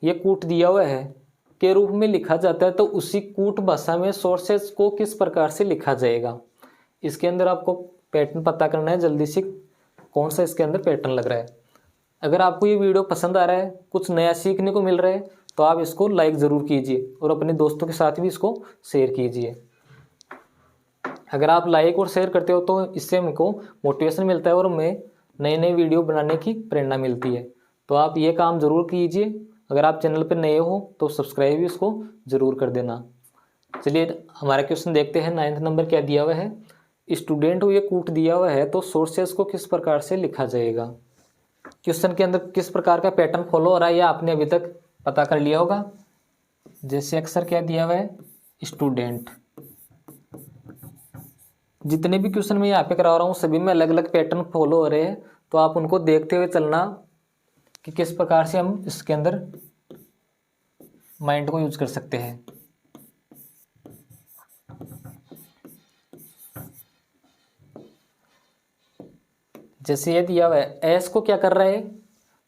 ये कूट दिया हुआ है के रूप में लिखा जाता है, तो उसी कूट भाषा में सोर्सेस को किस प्रकार से लिखा जाएगा। इसके अंदर आपको पैटर्न पता करना है जल्दी से, कौन सा इसके अंदर पैटर्न लग रहा है। अगर आपको ये वीडियो पसंद आ रहा है, कुछ नया सीखने को मिल रहा है, तो आप इसको लाइक ज़रूर कीजिए और अपने दोस्तों के साथ भी इसको शेयर कीजिए। अगर आप लाइक और शेयर करते हो तो इससे हमको मोटिवेशन मिलता है और हमें नए नए वीडियो बनाने की प्रेरणा मिलती है। तो आप ये काम ज़रूर कीजिए। अगर आप चैनल पर नए हो तो सब्सक्राइब भी इसको ज़रूर कर देना। चलिए हमारा क्वेश्चन देखते हैं। 9th नंबर क्या दिया हुआ है, स्टूडेंट को ये कूट दिया हुआ है तो सोर्सेस को किस प्रकार से लिखा जाएगा। क्वेश्चन के अंदर किस प्रकार का पैटर्न फॉलो हो रहा है, यह आपने अभी तक पता कर लिया होगा। जैसे अक्सर क्या दिया हुआ है, स्टूडेंट। जितने भी क्वेश्चन मैं यहाँ पे करा रहा हूँ सभी में अलग अलग पैटर्न फॉलो हो रहे हैं, तो आप उनको देखते हुए चलना कि किस प्रकार से हम इसके अंदर माइंड को यूज कर सकते हैं। जैसे ये दिया हुआ है, एस को क्या कर रहा है,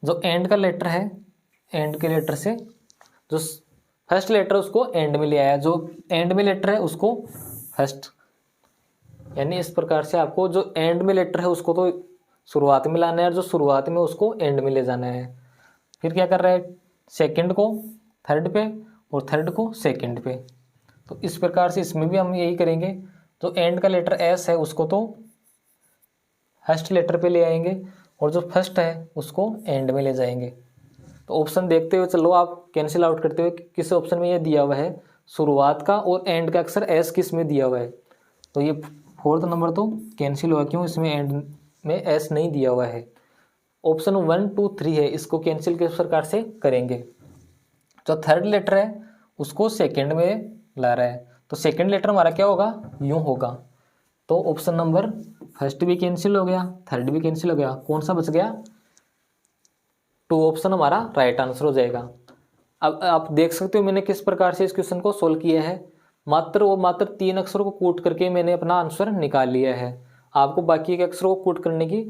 जो एंड का लेटर है, एंड के लेटर से जो फर्स्ट लेटर उसको एंड में ले आया, जो एंड में लेटर है उसको फर्स्ट, यानी इस प्रकार से आपको जो एंड में लेटर है उसको तो शुरुआत में लाना है और जो शुरुआत में उसको एंड में ले जाना है। फिर क्या कर रहा है, सेकंड को थर्ड पे और थर्ड को सेकंड पे। तो इस प्रकार से इसमें भी हम यही करेंगे, जो एंड का लेटर एस है उसको तो फर्स्ट लेटर पे ले आएंगे और जो फर्स्ट है उसको एंड में ले जाएंगे। तो ऑप्शन देखते हुए चलो, आप कैंसिल आउट करते हुए किस ऑप्शन में ये दिया हुआ है, शुरुआत का और एंड का अक्सर एस किस में दिया हुआ है। तो ये 4th नंबर तो कैंसिल हुआ, क्यों, इसमें एंड में एस नहीं दिया हुआ है। ऑप्शन 1, 2, 3 है, इसको कैंसिल किस प्रकार से करेंगे, जो थर्ड लेटर है उसको सेकंड में ला रहा है, तो सेकंड लेटर हमारा क्या होगा, यूं होगा। तो ऑप्शन नंबर फर्स्ट भी कैंसिल हो गया, थर्ड भी कैंसिल हो गया, कौन सा बच गया, 2 ऑप्शन हमारा राइट आंसर हो जाएगा। अब आप देख सकते हो मैंने किस प्रकार से इस क्वेश्चन को सोल्व किया है। मात्र 3 अक्षरों को कूट करके मैंने अपना आंसर निकाल लिया है। आपको बाकी के अक्षरों को कूट करने की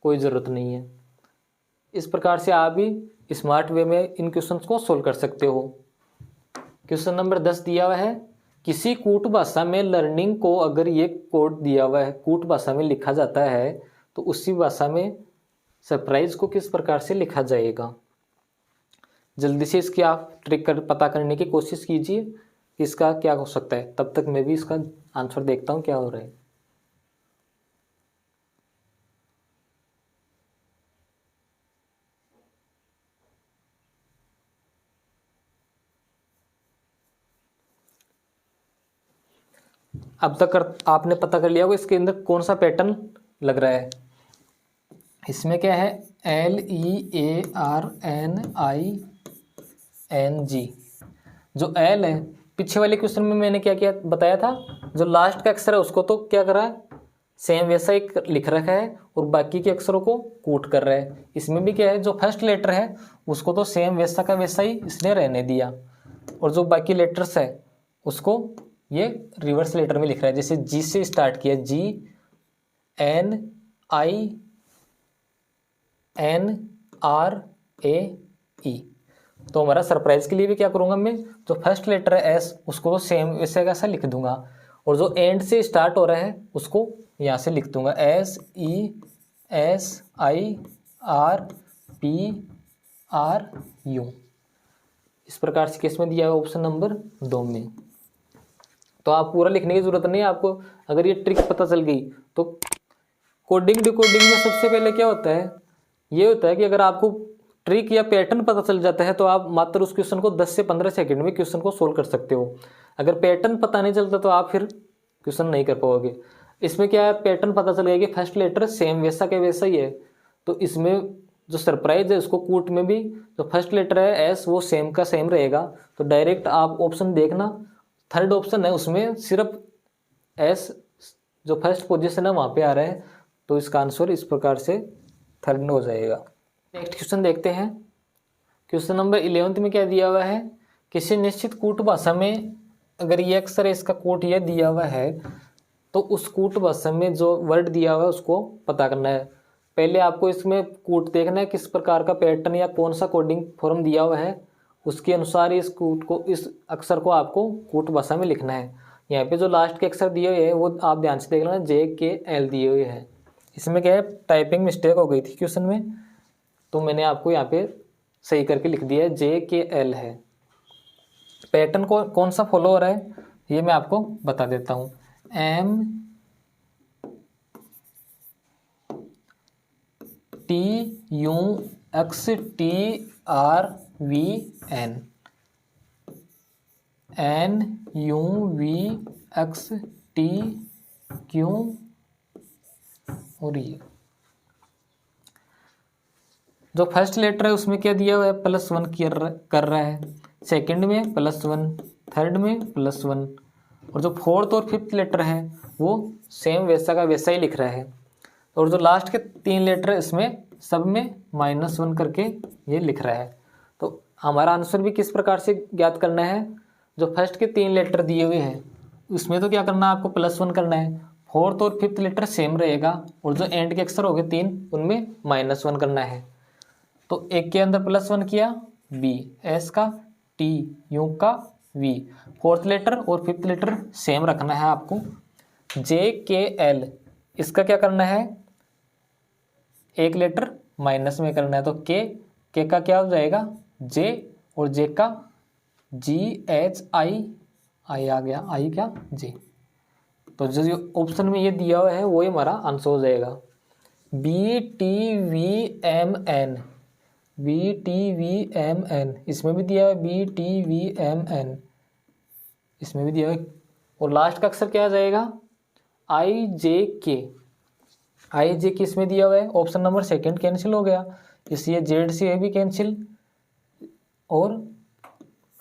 कोई ज़रूरत नहीं है। इस प्रकार से आप भी स्मार्ट वे में इन क्वेश्चंस को सोल्व कर सकते हो। क्वेश्चन नंबर 10 दिया हुआ है, किसी कूट भाषा में लर्निंग को अगर ये कोड दिया हुआ है, कूट भाषा में लिखा जाता है, तो उसी भाषा में सरप्राइज को किस प्रकार से लिखा जाएगा। जल्दी से इसकी आप ट्रिक पता करने की कोशिश कीजिए कि इसका क्या हो सकता है। तब तक मैं भी इसका आंसर देखता हूँ क्या हो रहा है। अब तक आपने पता कर लिया होगा इसके अंदर कौन सा पैटर्न लग रहा है। इसमें क्या है, LEARNING। जो एल है, पीछे वाले क्वेश्चन में मैंने क्या क्या बताया था, जो लास्ट का अक्षर है उसको तो क्या कर रहा है, सेम वैसा ही लिख रखा है और बाकी के अक्षरों को कूट कर रहा है। इसमें भी क्या है, जो फर्स्ट लेटर है उसको तो सेम वैसा का वैसा ही इसने रहने दिया और जो बाकी लेटर्स है उसको ये रिवर्स लेटर में लिख रहा है। जैसे जी से स्टार्ट किया, GNINRAE, तो हमारा सरप्राइज के लिए भी क्या करूंगा मैं, जो फर्स्ट लेटर है एस उसको तो सेम वैसे कैसा लिख दूंगा और जो एंड से स्टार्ट हो रहा है उसको यहाँ से लिख दूंगा SESIRPRU। इस प्रकार से केस में दिया है ऑप्शन नंबर 2 में। तो आप पूरा लिखने की जरूरत नहीं है आपको। अगर ये ट्रिक पता चल गई तो कोडिंग डिकोडिंग में सबसे पहले क्या होता है, ये होता है कि अगर आपको ट्रिक या पैटर्न पता चल जाता है तो आप मात्र उस क्वेश्चन को 10 से 15 सेकंड में क्वेश्चन को सोल्व कर सकते हो। अगर पैटर्न पता नहीं चलता तो आप फिर क्वेश्चन नहीं कर पाओगे। इसमें क्या है, पैटर्न पता चल गया कि फर्स्ट लेटर सेम वैसा के वैसा ही है, तो इसमें जो सरप्राइज है उसको कूट में भी जो फर्स्ट लेटर है एस वो सेम का सेम रहेगा। तो डायरेक्ट आप ऑप्शन देखना, थर्ड ऑप्शन है उसमें सिर्फ एस जो फर्स्ट पोजीशन है वहाँ पे आ रहा है, तो इसका आंसर इस प्रकार से थर्ड हो जाएगा। नेक्स्ट क्वेश्चन देखते हैं। क्वेश्चन नंबर 11 में क्या दिया हुआ है, किसी निश्चित कूट भाषा में अगर ये अक्षर है इसका कूट यह दिया हुआ है तो उस कूट भाषा में जो वर्ड दिया हुआ है उसको पता करना है। पहले आपको इसमें कूट देखना है किस प्रकार का पैटर्न या कौन सा कोडिंग फॉर्म दिया हुआ है, उसके अनुसार इस कूट को, इस अक्षर को आपको कूट भाषा में लिखना है। यहाँ पे जो लास्ट के अक्षर दिए हुए हैं वो आप ध्यान से देख लेना, JKL दिए हुए हैं। इसमें क्या है, टाइपिंग मिस्टेक हो गई थी क्वेश्चन में, तो मैंने आपको यहाँ पे सही करके लिख दिया है, JKL है। पैटर्न को कौन सा फॉलो हो रहा है ये मैं आपको बता देता हूँ। MTUXTRVN NUVXTQ और ये जो फर्स्ट लेटर है उसमें क्या दिया हुआ है, +1 कर रहा है, सेकंड में +1, थर्ड में +1, और जो फोर्थ और फिफ्थ लेटर है वो सेम वैसा का वैसा ही लिख रहा है, और जो लास्ट के 3 लेटर है इसमें सब में -1 करके ये लिख रहा है। तो हमारा आंसर भी किस प्रकार से ज्ञात करना है, जो फर्स्ट के 3 लेटर दिए हुए हैं उसमें तो क्या करना है आपको, +1 करना है, फोर्थ और फिफ्थ लेटर सेम रहेगा, और जो एंड के अक्षर हो गए 3 उनमें -1 करना है। तो एक के अंदर +1 किया, B, S का, T, U का, V, फोर्थ लेटर और फिफ्थ लेटर सेम रखना है आपको। JKL इसका क्या करना है, एक लेटर माइनस में करना है, तो के का क्या हो जाएगा, J, और J का GHI, आई आ गया, आई क्या, J। तो जो ऑप्शन में ये दिया हुआ है वही हमारा आंसर हो जाएगा। BTVMN, BTVMN इसमें भी दिया है, BTVMN इसमें भी दिया है, और लास्ट का अक्षर क्या आ जाएगा, IJK, IJK इसमें दिया हुआ है, ऑप्शन नंबर सेकंड कैंसिल हो गया, इसलिए जेड से भी कैंसिल, और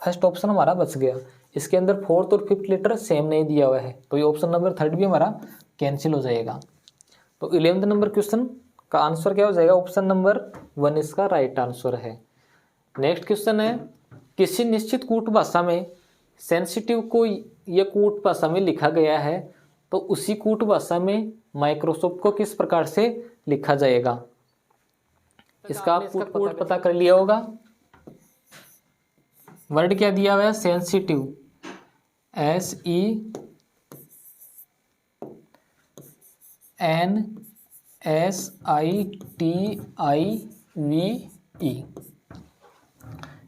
फर्स्ट ऑप्शन हमारा बच गया। इसके अंदर फोर्थ और फिफ्थ लेटर सेम नहीं दिया हुआ है, तो ये ऑप्शन नंबर थर्ड भी हमारा कैंसिल हो जाएगा। तो 11वें नंबर क्वेश्चन का आंसर क्या हो जाएगा, ऑप्शन नंबर 1 इसका राइट आंसर है। नेक्स्ट क्वेश्चन है, किसी निश्चित कूट भाषा में सेंसिटिव को यह कूट भाषा में लिखा गया है, तो उसी कूट भाषा में माइक्रोसॉफ्ट को किस प्रकार से लिखा जाएगा। इसका आप कूट पता कर लिया होगा। वर्ड क्या दिया हुआ है, सेंसिटिव, SENSITIVE,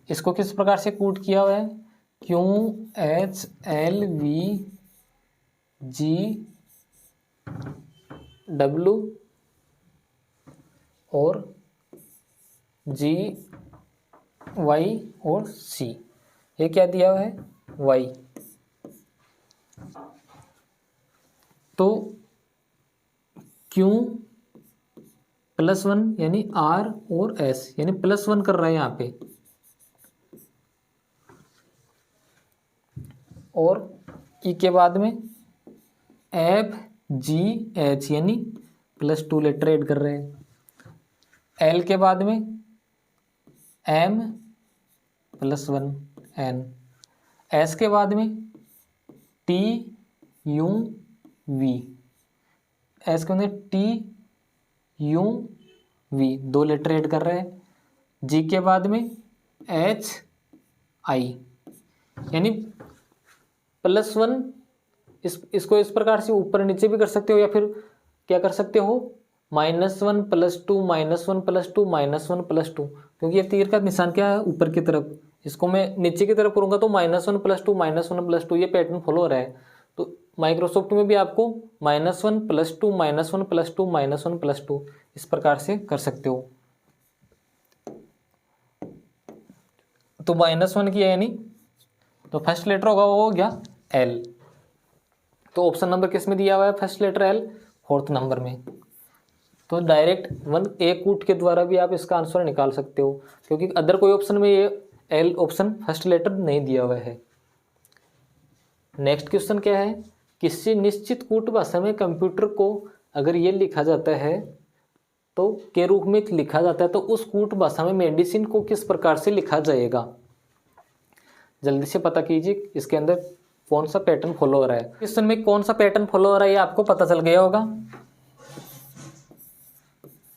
इसको किस प्रकार से कूट किया हुआ है, QHLVGW और GY और C, ये क्या दिया हुआ है, Y। तो Q +1 यानी R और S यानी +1 कर रहा है यहाँ पे, और E के बाद में FGH यानी +2 लेटर ऐड कर रहे हैं, L के बाद में M +1 N, S के बाद में TUV, S के अंदर TUV 2 लेटर ऐड कर रहे हैं, G के बाद में HI यानी +1, इसको इस प्रकार से ऊपर नीचे भी कर सकते हो, या फिर क्या कर सकते हो, -1 +2 -1 +2 -1 +2, क्योंकि ये तीर का निशान क्या है, ऊपर की तरफ, इसको मैं नीचे की तरफ करूंगा तो -1 +2 -1 +2 ये पैटर्न फॉलो हो रहा है। तो माइक्रोसॉफ्ट में भी आपको -1 +2 -1 +2 -1 +2 इस प्रकार से कर सकते हो। तो -1 किया यानी तो फर्स्ट लेटर होगा वो हो गया L, तो ऑप्शन नंबर किस में दिया हुआ है, first letter L, fourth number में। तो डायरेक्ट 1A कूट के द्वारा भी आप इसका आंसर निकाल सकते हो, क्योंकि अदर कोई ऑप्शन में ये L ऑप्शन फर्स्ट लेटर नहीं दिया हुआ है। नेक्स्ट क्वेश्चन क्या है, किसी निश्चित कूट भाषा में कंप्यूटर को अगर ये लिखा जाता है तो के रूप में लिखा जाता है, तो उस कूट भाषा में मेडिसिन को किस प्रकार से लिखा जाएगा। जल्दी से पता कीजिए इसके अंदर कौन सा पैटर्न फॉलो हो रहा है। क्वेश्चन में कौन सा पैटर्न फॉलो हो रहा है ये आपको पता चल गया होगा।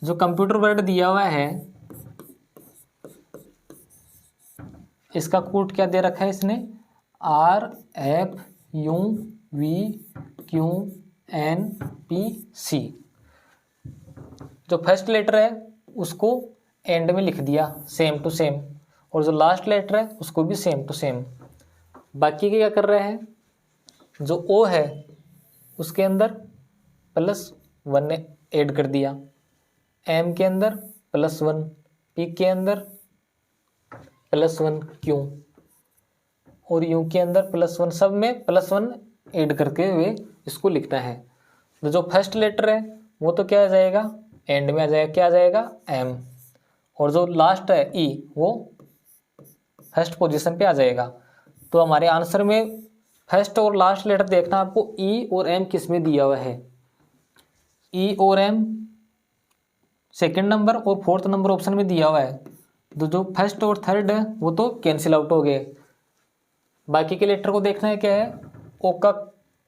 जो कंप्यूटर वर्ड दिया हुआ है इसका कूट क्या दे रखा है इसने, RFU V Q N P C. जो फर्स्ट लेटर है उसको एंड में लिख दिया सेम टू सेम, और जो लास्ट लेटर है उसको भी सेम टू सेम। बाकी के क्या कर रहे हैं, जो ओ है उसके अंदर +1 ऐड कर दिया, एम के अंदर +1, पी के अंदर +1 क्यू, और यू के अंदर +1, सब में +1 ऐड करके हुए इसको लिखना है। तो जो फर्स्ट लेटर है वो तो क्या आ जाएगा, एंड में आ जाएगा, क्या आ जाएगा, एम, और जो लास्ट है ई वो फर्स्ट पोजीशन पे आ जाएगा। तो हमारे आंसर में फर्स्ट और लास्ट लेटर देखना आपको ई और एम किस में दिया हुआ है। ई और एम सेकंड नंबर और फोर्थ नंबर ऑप्शन में दिया हुआ है, तो जो फर्स्ट और थर्ड है वो तो कैंसिल आउट हो गए। बाकी के लेटर को देखना है क्या है, ओ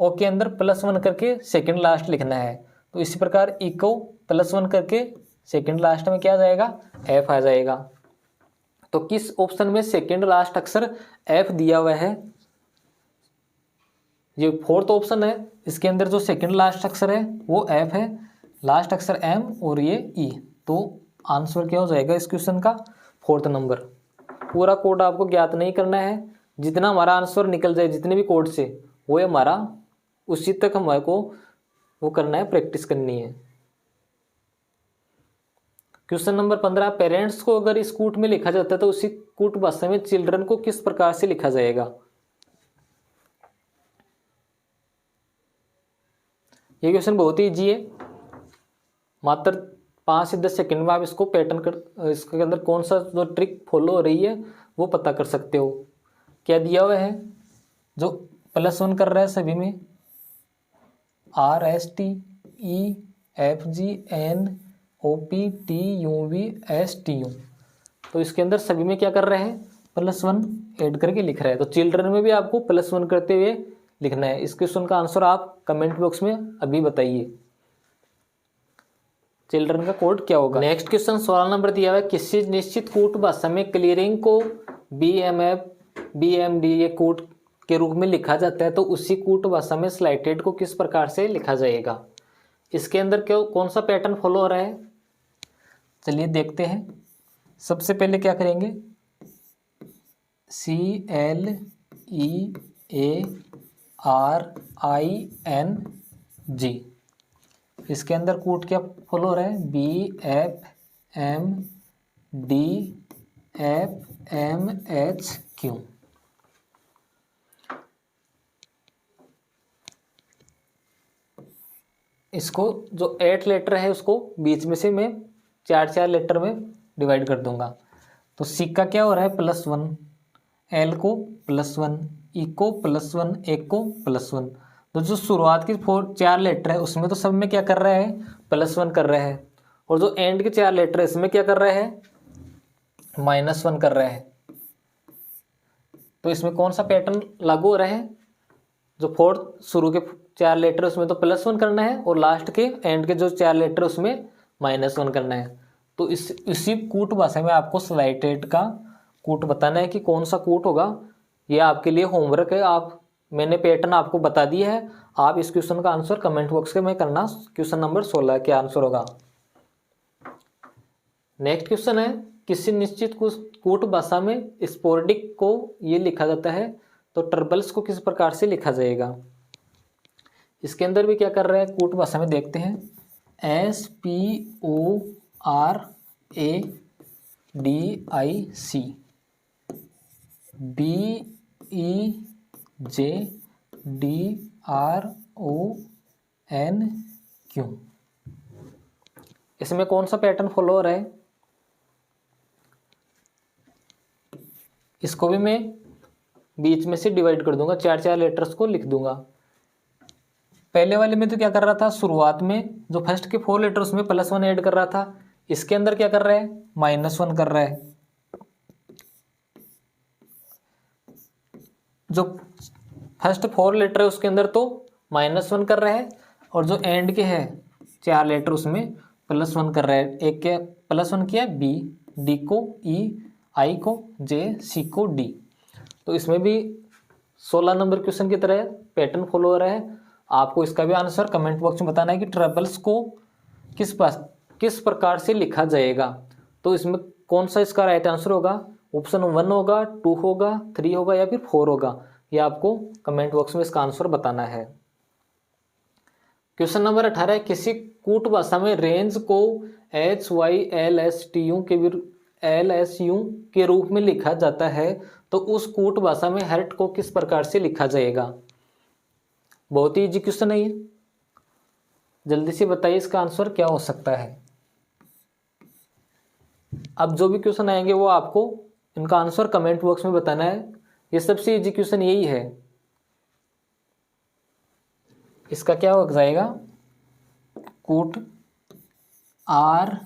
के अंदर +1 करके सेकंड लास्ट लिखना है। तो इसी प्रकार ई को +1 करके सेकंड लास्ट में क्या आ जाएगा, एफ आ जाएगा। तो किस ऑप्शन में सेकंड लास्ट अक्षर एफ दिया हुआ है, ये फोर्थ ऑप्शन है, इसके अंदर जो सेकंड लास्ट अक्षर है वो एफ है, लास्ट अक्षर एम और ये ई। तो आंसर क्या हो जाएगा इस क्वेश्चन का, फोर्थ नंबर। पूरा कोड आपको ज्ञात नहीं करना है, जितना हमारा आंसर निकल जाए जितने भी कोड से वो हमारा उसी तक हमारे को वो करना है, प्रैक्टिस करनी है। क्वेश्चन नंबर 15, पेरेंट्स को अगर इस कूट में लिखा जाता है तो उसी कूट भाषा में चिल्ड्रन को किस प्रकार से लिखा जाएगा। ये क्वेश्चन बहुत ही इजी है, मात्र 5 से 10 सेकंड में आप इसको इसके अंदर कौन सा जो ट्रिक फॉलो हो रही है वो पता कर सकते हो। क्या दिया हुआ है, जो +1 कर रहा है सभी में R S T E F G N O P T U V S T U, तो इसके अंदर सभी में क्या कर रहे हैं, +1 ऐड करके लिख रहे हैं। तो चिल्ड्रन में भी आपको +1 करते हुए लिखना है। इस क्वेश्चन का आंसर आप कमेंट बॉक्स में अभी बताइए, चिल्ड्रन का कोड क्या होगा। नेक्स्ट क्वेश्चन 16 नंबर दिया हुआ है, किसी निश्चित कूट भाषा में क्लियरिंग को BMF BMD ये कूट के रूप में लिखा जाता है, तो उसी कूट भाषा में स्लाइटेड को किस प्रकार से लिखा जाएगा। इसके अंदर क्यों कौन सा पैटर्न फॉलो हो रहा है, चलिए देखते हैं। सबसे पहले क्या करेंगे, CLEARING, इसके अंदर कूट क्या फॉलो हो रहा है, BFMDFMHQ। इसको जो 8 लेटर है उसको बीच में से मैं 4 लेटर में डिवाइड कर दूंगा। तो सी का क्या हो रहा है, +1, एल को +1, ई को +1, ए को +1। तो जो शुरुआत की 4 लेटर है उसमें तो सब में क्या कर रहा है, +1 कर रहा है, और जो एंड के 4 लेटर है इसमें क्या कर रहा है, -1 कर रहा है। तो इसमें कौन सा पैटर्न लागू हो रहा है, जो फोर्थ शुरू के 4 लेटर उसमें तो +1 करना है, और लास्ट के एंड के जो 4 लेटर उसमें -1 करना है। तो इसी कूट भाषा में आपको स्लाइटेड का कूट बताना है कि कौन सा कूट होगा। ये आपके लिए होमवर्क है, मैंने पैटर्न आपको बता दिया है, आप इस क्वेश्चन का आंसर कमेंट बॉक्स में करना। क्वेश्चन नंबर 16 क्या आंसर होगा। नेक्स्ट क्वेश्चन है, किसी निश्चित कूट भाषा में स्पोरेडिक को ये लिखा जाता है, तो टर्बल्स को किस प्रकार से लिखा जाएगा। इसके अंदर भी क्या कर रहे हैं, कूट भाषा में देखते हैं, SPORADIC BEJDRONQ। इसमें कौन सा पैटर्न फॉलो हो रहा है, इसको भी मैं बीच में से डिवाइड कर दूंगा, 4 लेटर्स को लिख दूंगा। पहले वाले में तो क्या कर रहा था, शुरुआत में जो फर्स्ट के 4 लेटर्स में +1 ऐड कर रहा था, इसके अंदर क्या कर रहा है, -1 कर रहा है। जो फर्स्ट 4 लेटर है उसके अंदर तो -1 कर रहा है, और जो एंड के है 4 लेटर उसमें +1 कर रहा है। एक के +1 किया B, D को E, I को J, C को D। तो इसमें भी 16 नंबर क्वेश्चन की तरह पैटर्न फॉलो हो रहा है। आपको इसका भी आंसर कमेंट बॉक्स में बताना है कि ट्रेबल्स को किस प्रकार से लिखा जाएगा। तो इसमें कौन सा इसका राइट आंसर होगा? ऑप्शन 1 होगा, 2 होगा, 3 होगा या फिर 4 होगा? ये आपको कमेंट बॉक्स में इसका आंसर बताना है। क्वेश्चन नंबर 18 है, किसी कूट भाषा में रेंज को HYLSTU के रूप में लिखा जाता है, तो उस कूट भाषा में हर्ट को किस प्रकार से लिखा जाएगा? बहुत ही इजी क्वेश्चन है ये, जल्दी से बताइए इसका आंसर क्या हो सकता है। अब जो भी क्वेश्चन आएंगे वो आपको इनका आंसर कमेंट बॉक्स में बताना है। ये सबसे इजी क्वेश्चन यही है। इसका क्या हो जाएगा? कूट RANGEHYLSU।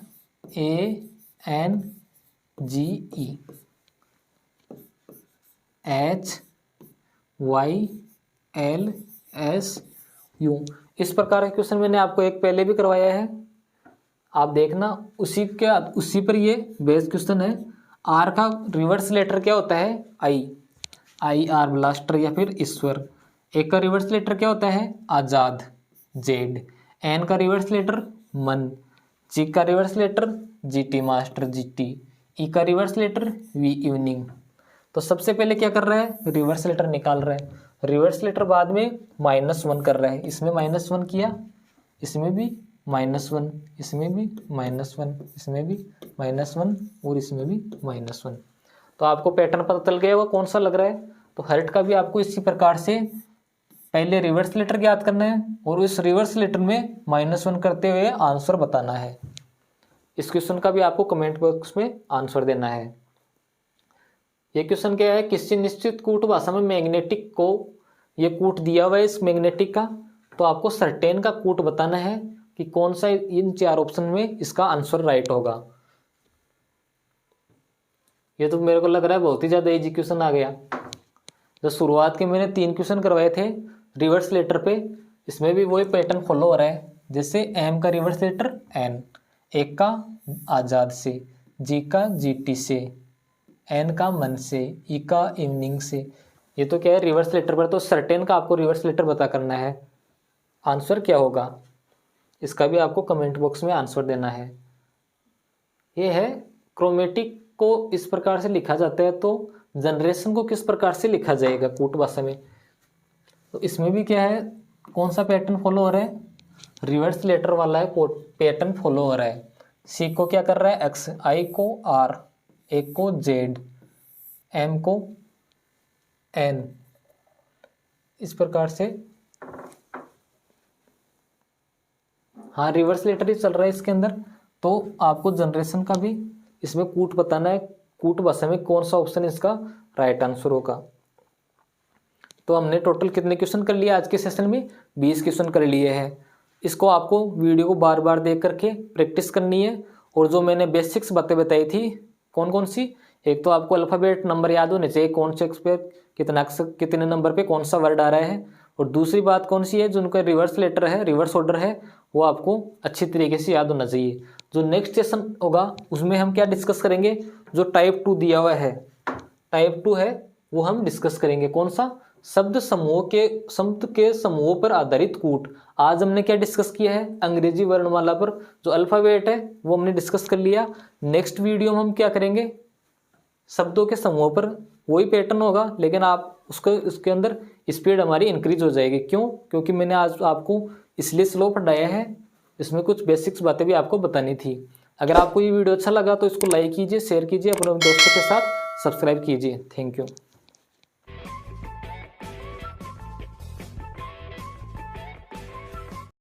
इस प्रकार का क्वेश्चन मैंने आपको एक पहले भी करवाया है, आप देखना। उसी पर ये बेस क्वेश्चन है। आर का रिवर्स लेटर क्या होता है? आई आर ब्लास्टर या फिर ईश्वर। एक का रिवर्स लेटर क्या होता है? आजाद, जेड। एन का रिवर्स लेटर मन। जी का reverse letter GT, master, GT. E का रिवर्स लेटर वी, इवनिंग। तो सबसे पहले क्या कर रहा है? रिवर्स लेटर निकाल रहा है। रिवर्स लेटर बाद में -1 कर रहा है। इसमें -1 किया, इसमें भी -1, इसमें भी -1, इसमें भी -1 और इसमें भी -1। तो आपको पैटर्न पता चल गया होगा कौन सा लग रहा है। तो हर्ट का भी आपको इसी प्रकार से पहले रिवर्स लेटर ज्ञात करना है और इस रिवर्स लेटर में -1 करते हुए आंसर बताना है। इस क्वेश्चन का भी आपको कमेंट बॉक्स में आंसर देना है। ये क्वेश्चन क्या है? किसी निश्चित कूट भाषा में मैग्नेटिक को, ये कूट दिया हुआ है इस मैग्नेटिक का, तो आपको सर्टेन का कूट बताना है कि कौन सा इन 4 ऑप्शन में इसका आंसर राइट होगा। ये तो मेरे को लग रहा है बहुत ही ज़्यादा इजी क्वेश्चन आ गया। जो शुरुआत के मैंने 3 क्वेश्चन करवाए थे रिवर्स लेटर पे, इसमें भी वही पैटर्न फॉलो हो रहा है। जैसे एम का रिवर्स लेटर एन, एक का आज़ाद से, जी का जीटी से, एन का मन से, ई का इवनिंग से। ये तो क्या है? रिवर्स लेटर पर। तो सर्टेन का आपको रिवर्स लेटर पता करना है, आंसर क्या होगा इसका भी आपको कमेंट बॉक्स में आंसर देना है। ये है क्रोमेटिक को इस प्रकार से लिखा जाता है, तो जनरेशन को किस प्रकार से लिखा जाएगा कूट भाषा में? तो इसमें भी क्या है, कौन सा पैटर्न फॉलो हो रहा है? रिवर्स लेटर वाला है पैटर्न फॉलो हो रहा है। सी को क्या कर रहा है? एक्स, आई को आर, एक को जेड, एम को एन। इस प्रकार से हाँ रिवर्स लेटर ही चल रहा है इसके अंदर। तो आपको जनरेशन का भी इसमें कूट बताना है, कूट भाषा में कौन सा ऑप्शन इसका राइट आंसर होगा। तो हमने टोटल कितने क्वेश्चन कर लिए आज के सेशन में? 20 क्वेश्चन कर लिए हैं। इसको आपको वीडियो को बार बार देख करके प्रैक्टिस करनी है। और जो मैंने बेसिक्स बातें बताई थी, कौन कौन सी? एक तो आपको अल्फ़ाबेट नंबर याद होने चाहिए, कौन से पे कितने नंबर पे कौन सा वर्ड आ रहा है। और दूसरी बात कौन सी है? जो उनका रिवर्स लेटर है, रिवर्स ऑर्डर है, वो आपको अच्छी तरीके से याद होना चाहिए। जो नेक्स्ट सेशन होगा उसमें हम क्या डिस्कस करेंगे? जो टाइप 2 दिया हुआ है, टाइप 2 है, वो हम डिस्कस करेंगे। कौन सा? शब्द के समूहों पर आधारित कूट। आज हमने क्या डिस्कस किया है? अंग्रेजी वर्णमाला पर जो अल्फ़ाबेट है वो हमने डिस्कस कर लिया। नेक्स्ट वीडियो में हम क्या करेंगे? शब्दों के समूहों पर। वही पैटर्न होगा, लेकिन आप उसके अंदर स्पीड हमारी इंक्रीज हो जाएगी। क्यों? क्योंकि मैंने आज आपको इसलिए स्लो पढ़ाया है, इसमें कुछ बेसिक्स बातें भी आपको बतानी थी। अगर आपको ये वीडियो अच्छा लगा तो इसको लाइक कीजिए, शेयर कीजिए, अपने दोस्तों के साथ सब्सक्राइब कीजिए। Thank you.